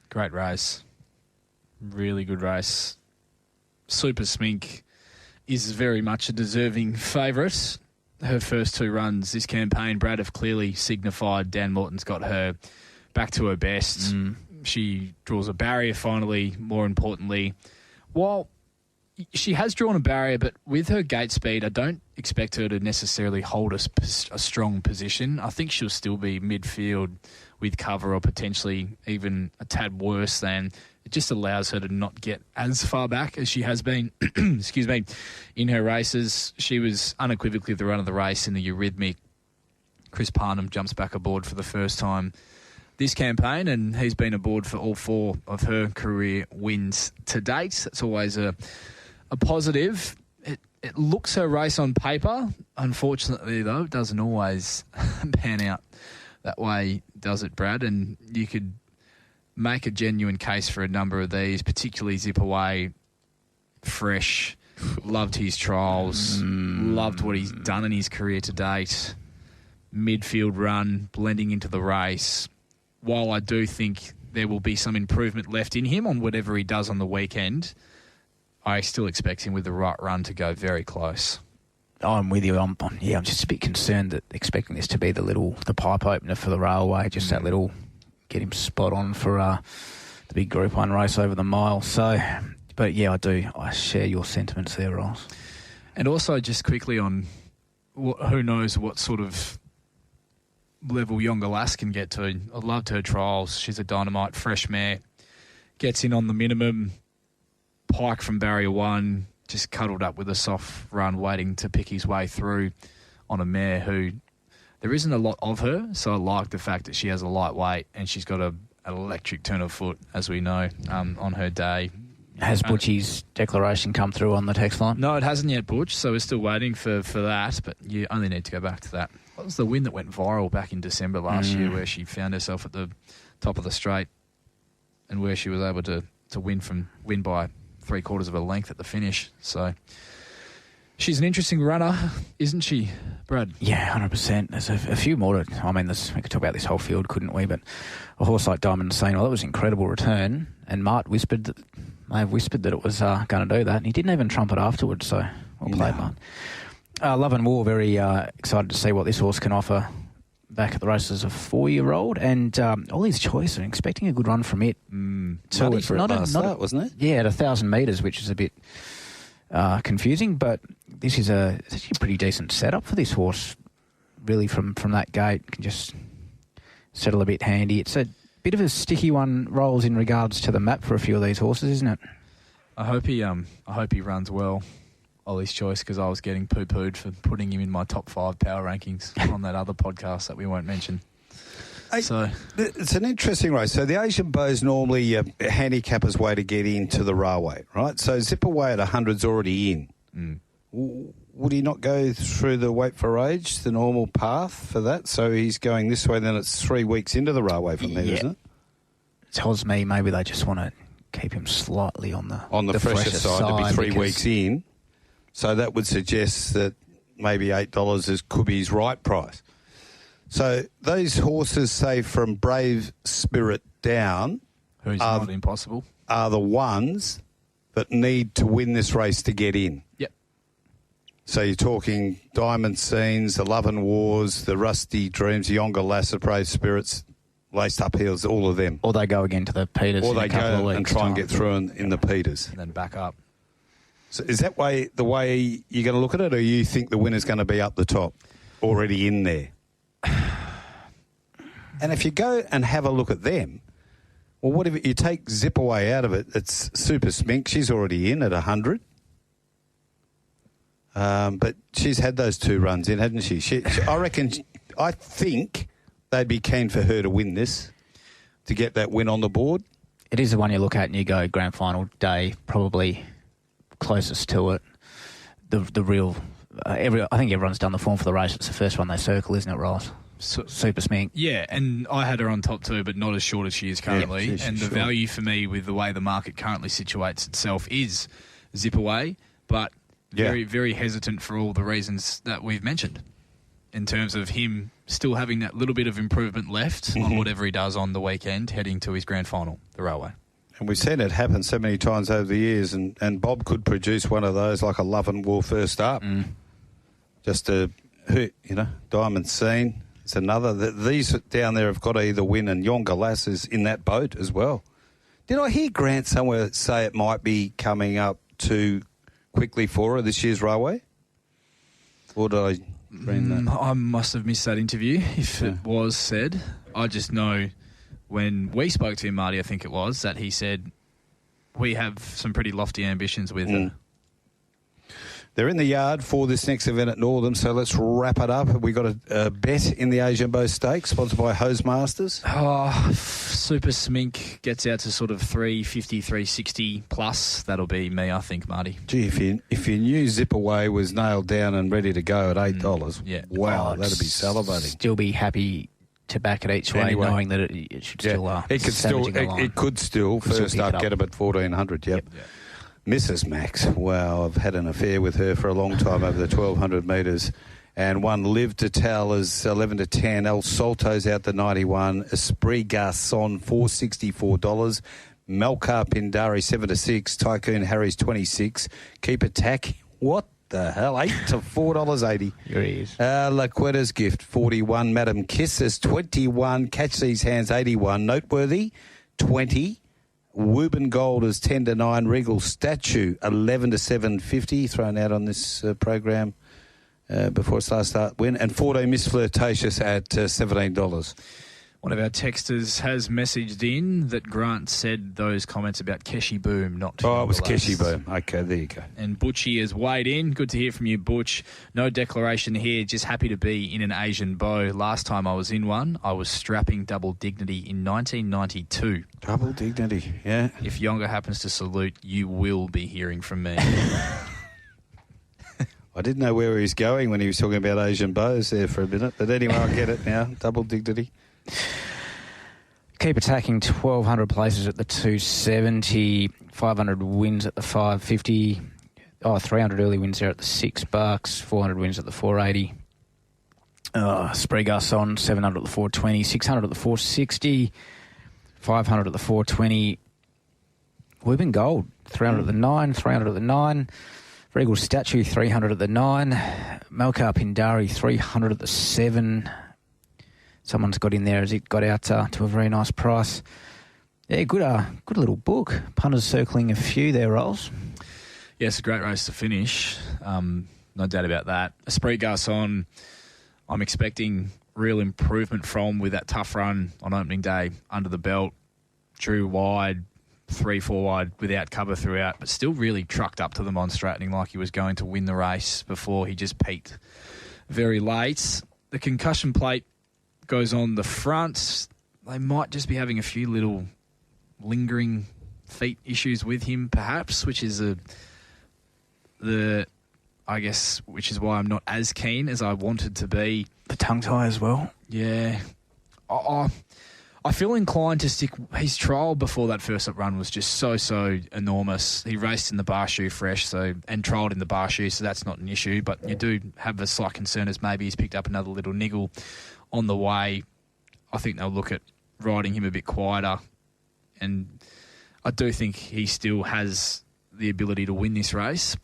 Great race. Really good race. Super Smink is very much a deserving favourite. Her first 2 runs this campaign, Brad, have clearly signified Dan Morton's got her back to her best. She draws a barrier finally, more importantly. While she has drawn a barrier, but with her gate speed, I don't expect her to necessarily hold a strong position. I think she'll still be midfield with cover or potentially even a tad worse than. It just allows her to not get as far back as she has been, excuse me, in her races. She was unequivocally the run of the race in the Eurythmic. Chris Parnham jumps back aboard for the first time this campaign, and he's been aboard for all 4 of her career wins to date. That's always a positive. It looks her race on paper. Unfortunately, though, it doesn't always pan out that way, does it, Brad? And you could make a genuine case for a number of these, particularly Zip Away, fresh, loved his trials, loved what he's done in his career to date, midfield run, blending into the race. While I do think there will be some improvement left in him on whatever he does on the weekend, I still expect him with the right run to go very close. I'm with you. I'm just a bit concerned that expecting this to be the pipe opener for the Railway, just that little get him spot on for the big Group 1 race over the mile. So, but yeah, I share your sentiments there, Ross. And also just quickly on who knows what sort of level Yonga Lass can get to. I loved her trials. She's a dynamite fresh mare. Gets in on the minimum. Pike from barrier 1, just cuddled up with a soft run, waiting to pick his way through on a mare who there isn't a lot of her, so I like the fact that she has a lightweight and she's got an electric turn of foot, as we know, on her day. Has Butchie's declaration come through on the text line? No, it hasn't yet, Butch, so we're still waiting for that, but you only need to go back to that. What was the win that went viral back in December last year where she found herself at the top of the straight and where she was able to win by 3/4 of a length at the finish? So she's an interesting runner, isn't she, Brad? Yeah, 100%. There's a few more. We could talk about this whole field, couldn't we? But a horse like Diamond Insane, well, that was an incredible return. And Mart may have whispered that it was going to do that. And he didn't even trumpet afterwards, so well played, Mart. Love and War, very excited to see what this horse can offer back at the race as a 4-year-old. And all his choice, and expecting a good run from it. So it's not wasn't it? Yeah, at 1,000 metres, which is a bit confusing, but this is actually a pretty decent setup for this horse. Really, from that gate, can just settle a bit handy. It's a bit of a sticky one, Rolls, in regards to the map for a few of these horses, isn't it? I hope he runs well, Ollie's choice, because I was getting poo-pooed for putting him in my top 5 power rankings on that other podcast that we won't mention. So it's an interesting race. So the Asian Beau is normally a handicapper's way to get into the Railway, right? So Zip Away at 100's already in. Would he not go through the Wait for Age, the normal path for that? So he's going this way, then it's 3 weeks into the Railway from there, isn't it? It tells me maybe they just want to keep him slightly on the fresher side to be 3 weeks in. So that would suggest that maybe $8 could be his right price. So those horses, say, from Brave Spirit down, who's not impossible, are the ones that need to win this race to get in. Yep. So you're talking Diamond Scenes, the Love and Wars, the Rusty Dreams, the Yonga Lass, the Brave Spirits, Laced Up Heels, all of them. Or they go again to the Peters. Or they go and try and get through in the Peters. And then back up. So is that the way you're going to look at it, or you think the winner's going to be up the top, already in there? And if you go and have a look at them, well, what if you take Zip Away out of it? It's Super Smink. She's already in at 100. But she's had those 2 runs in, hasn't she? I think they'd be keen for her to win this, to get that win on the board. It is the one you look at and you go, grand final day, probably closest to it. The real, I think everyone's done the form for the race. It's the first one they circle, isn't it, Ross? Super Smink. Yeah, and I had her on top 2, but not as short as she is currently. Yeah, and the value for me with the way the market currently situates itself is Zip Away, but very, very hesitant for all the reasons that we've mentioned. in terms of him still having that little bit of improvement left on whatever he does on the weekend, heading to his grand final, the Railway. And we've seen it happen so many times over the years, and Bob could produce one of those like a Love and War first up. Just a, Diamond Scene. It's another. These down there have got to either win, and Yonga Lass is in that boat as well. Did I hear Grant somewhere say it might be coming up too quickly for her this year's Railway? Or did I read that? I must have missed that interview if it was said. I just know when we spoke to him, Marty, I think it was, that he said we have some pretty lofty ambitions with her. They're in the yard for this next event at Northam, so let's wrap it up. We got a bet in the Asian Beau Stakes, sponsored by Hose Masters. Super Smink gets out to sort of 350, 360 plus. That'll be me, I think, Marty. Gee, if you knew Zip Away was nailed down and ready to go at $8, wow, that'd be salivating. Still be happy to back it each way, Anyway. knowing that it should still it could still first up get them at 1,400. Yep. Mrs. Max, wow, I've had an affair with her for a long time over the 1,200 metres. And one Live to Tell is 11 to 10. El Salto's out to 91. Esprit Garçon, $464. Melcar Pindari, 7 to 6. Tycoon Harry's 26. Keep Attack, what the hell, 8 to $4.80. Here he is. Laquetta's Gift, 41. Madam Kisses, 21. Catch These Hands, 81. Noteworthy, 20. Woburn Gold is 10 to 9. Regal Statue 11 to 7.50 thrown out on this program before its last start win, and 14 Miss Flirtatious at $17. One of our texters has messaged in that Grant said those comments about Keshi Boom, not it was Keshi Boom. Okay, there you go. And Butchie has weighed in. Good to hear from you, Butch. No declaration here, just happy to be in an Asian Beau. Last time I was in one, I was strapping Double Dignity in 1992. Double Dignity, yeah. If Yonga happens to salute, you will be hearing from me. I didn't know where he was going when he was talking about Asian Beaux there for a minute, but anyway, I get it now. Double Dignity. Keep Attacking, 1,200 places at the 270, 500 wins at the 550, 300 early wins there at the $6, 400 wins at the 480. Esprit Garçon, 700 at the 420, 600 at the 460, 500 at the 420. Woburn Gold, 300 at the 9, 300 at the 9. Regal Statue, 300 at the 9. Melcar Pindari, 300 at the 7. Someone's got in there as it got out to a very nice price. Yeah, good little book. Punters circling a few there, Rolls. Yeah, it's a great race to finish. No doubt about that. Esprit Garçon, I'm expecting real improvement from with that tough run on opening day under the belt. Drew wide, 3-4 wide without cover throughout, but still really trucked up to them on straightening like he was going to win the race before he just peaked very late. The concussion plate goes on the front. They might just be having a few little lingering feet issues with him, perhaps, which is which is why I'm not as keen as I wanted to be. The tongue tie as well. Yeah. I feel inclined to stick. His trial before that first up run was just so enormous. He raced in the bar shoe fresh, and trialled in the bar shoe, so that's not an issue. But you do have a slight concern as maybe he's picked up another little niggle on the way. I think they'll look at riding him a bit quieter, and I do think he still has the ability to win this race,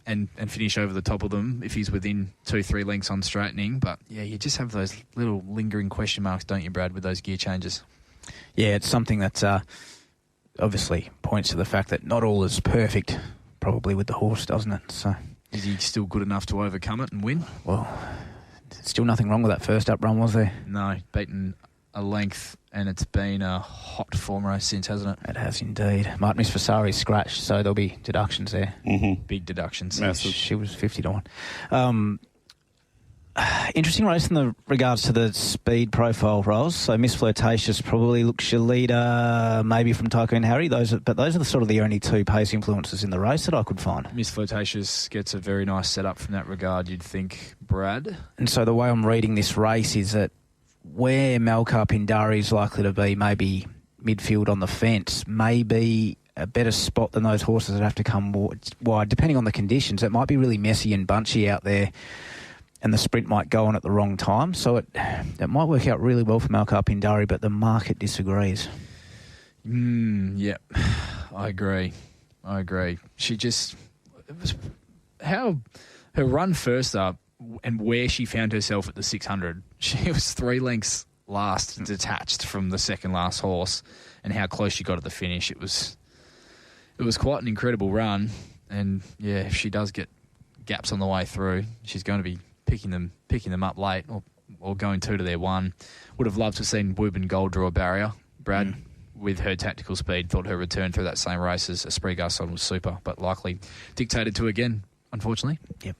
and finish over the top of them if he's within 2-3 lengths on straightening. But yeah, you just have those little lingering question marks, don't you, Brad, with those gear changes? Yeah, it's something that obviously points to the fact that not all is perfect, probably with the horse, doesn't it? So, is he still good enough to overcome it and win? Well, still nothing wrong with that first up run, was there? No, beaten a length, and it's been a hot form race since, hasn't it? It has indeed. Martin Miss Vasari's scratched, so there'll be deductions there. Mm-hmm. Big deductions. Massive. She was 50 to 1. Interesting race in the regards to the speed profile, Rolls. So Miss Flirtatious probably looks your leader, maybe from Tycoon Harry. Those are the only two pace influences in the race that I could find. Miss Flirtatious gets a very nice setup from that regard, you'd think, Brad. And so the way I'm reading this race is that where Melcar Pindari is likely to be maybe midfield on the fence, maybe a better spot than those horses that have to come wide, depending on the conditions. It might be really messy and bunchy out there. and the sprint might go on at the wrong time. So it might work out really well for Malcolm Pindari, but the market disagrees. Yep, I agree. She just... How her run first up and where she found herself at the 600, she was 3 lengths last, detached from the second last horse, and how close she got at the finish. It was quite an incredible run, and yeah, if she does get gaps on the way through, she's going to be picking them up late or going 2 to their 1. Would have loved to have seen Woburn Gold draw a barrier. Brad, with her tactical speed, thought her return through that same race as Esprit Garçon was super, but likely dictated to again, unfortunately. Yep.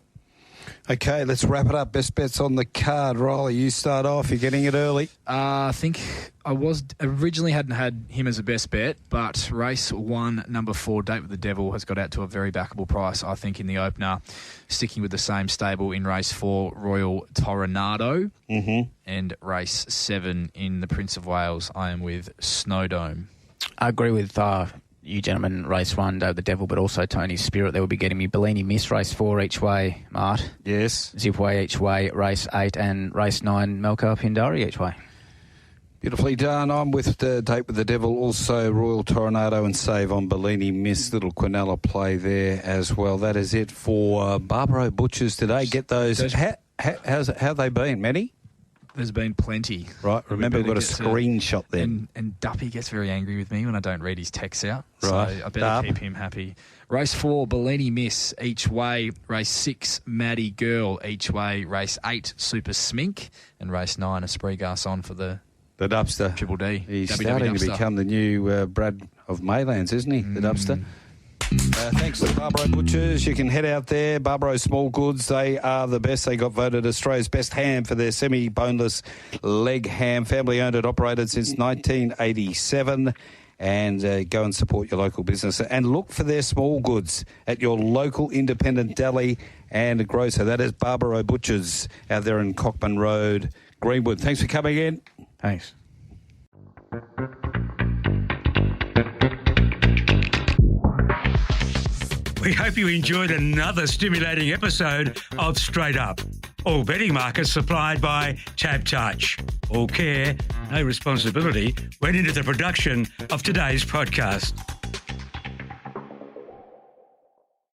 Okay, let's wrap it up. Best bets on the card. Rylie, you start off. You're getting it early. I think I was originally hadn't had him as a best bet, but race 1, number 4, Date with the Devil, has got out to a very backable price, I think, in the opener. Sticking with the same stable in race 4, Royal Toronado, and race 7 in the Prince of Wales, I am with Snowdome. I agree with you gentlemen, race 1, Date with the Devil, but also Tony's Spirit. They will be getting me Bellini Miss, race 4 each way, Mart. Yes. Zipway each way, race 8, and race 9, Malcolm Pindari each way. Beautifully done. I'm with the Date with the Devil, also Royal Toronado and Save on Bellini Miss. Little Quinella play there as well. That is it for Barbaro Butchers today. Get those. How they been, Matty? There's been plenty. Right, remember we've got a screenshot there. And Duppy gets very angry with me when I don't read his texts out. Right. So I better keep him happy. Race 4, Bellini Miss, each way. Race 6, Maddie Girl, each way. Race 8, Super Smink. And race 9, Esprit Garçon for the Dubster. Triple D. He's WW starting Dubster. to become the new Brad of Maylands, isn't he, the Dubster? Thanks to Barbaro Butchers. You can head out there. Barbaro Small Goods, they are the best. They got voted Australia's best ham for their semi-boneless leg ham. Family owned and operated since 1987. And go and support your local business. And look for their small goods at your local independent deli and grocer. That is Barbaro Butchers out there in Cockman Road, Greenwood. Thanks for coming in. Thanks. We hope you enjoyed another stimulating episode of Straight Up. All betting markets supplied by Tab Touch. All care, no responsibility went into the production of today's podcast.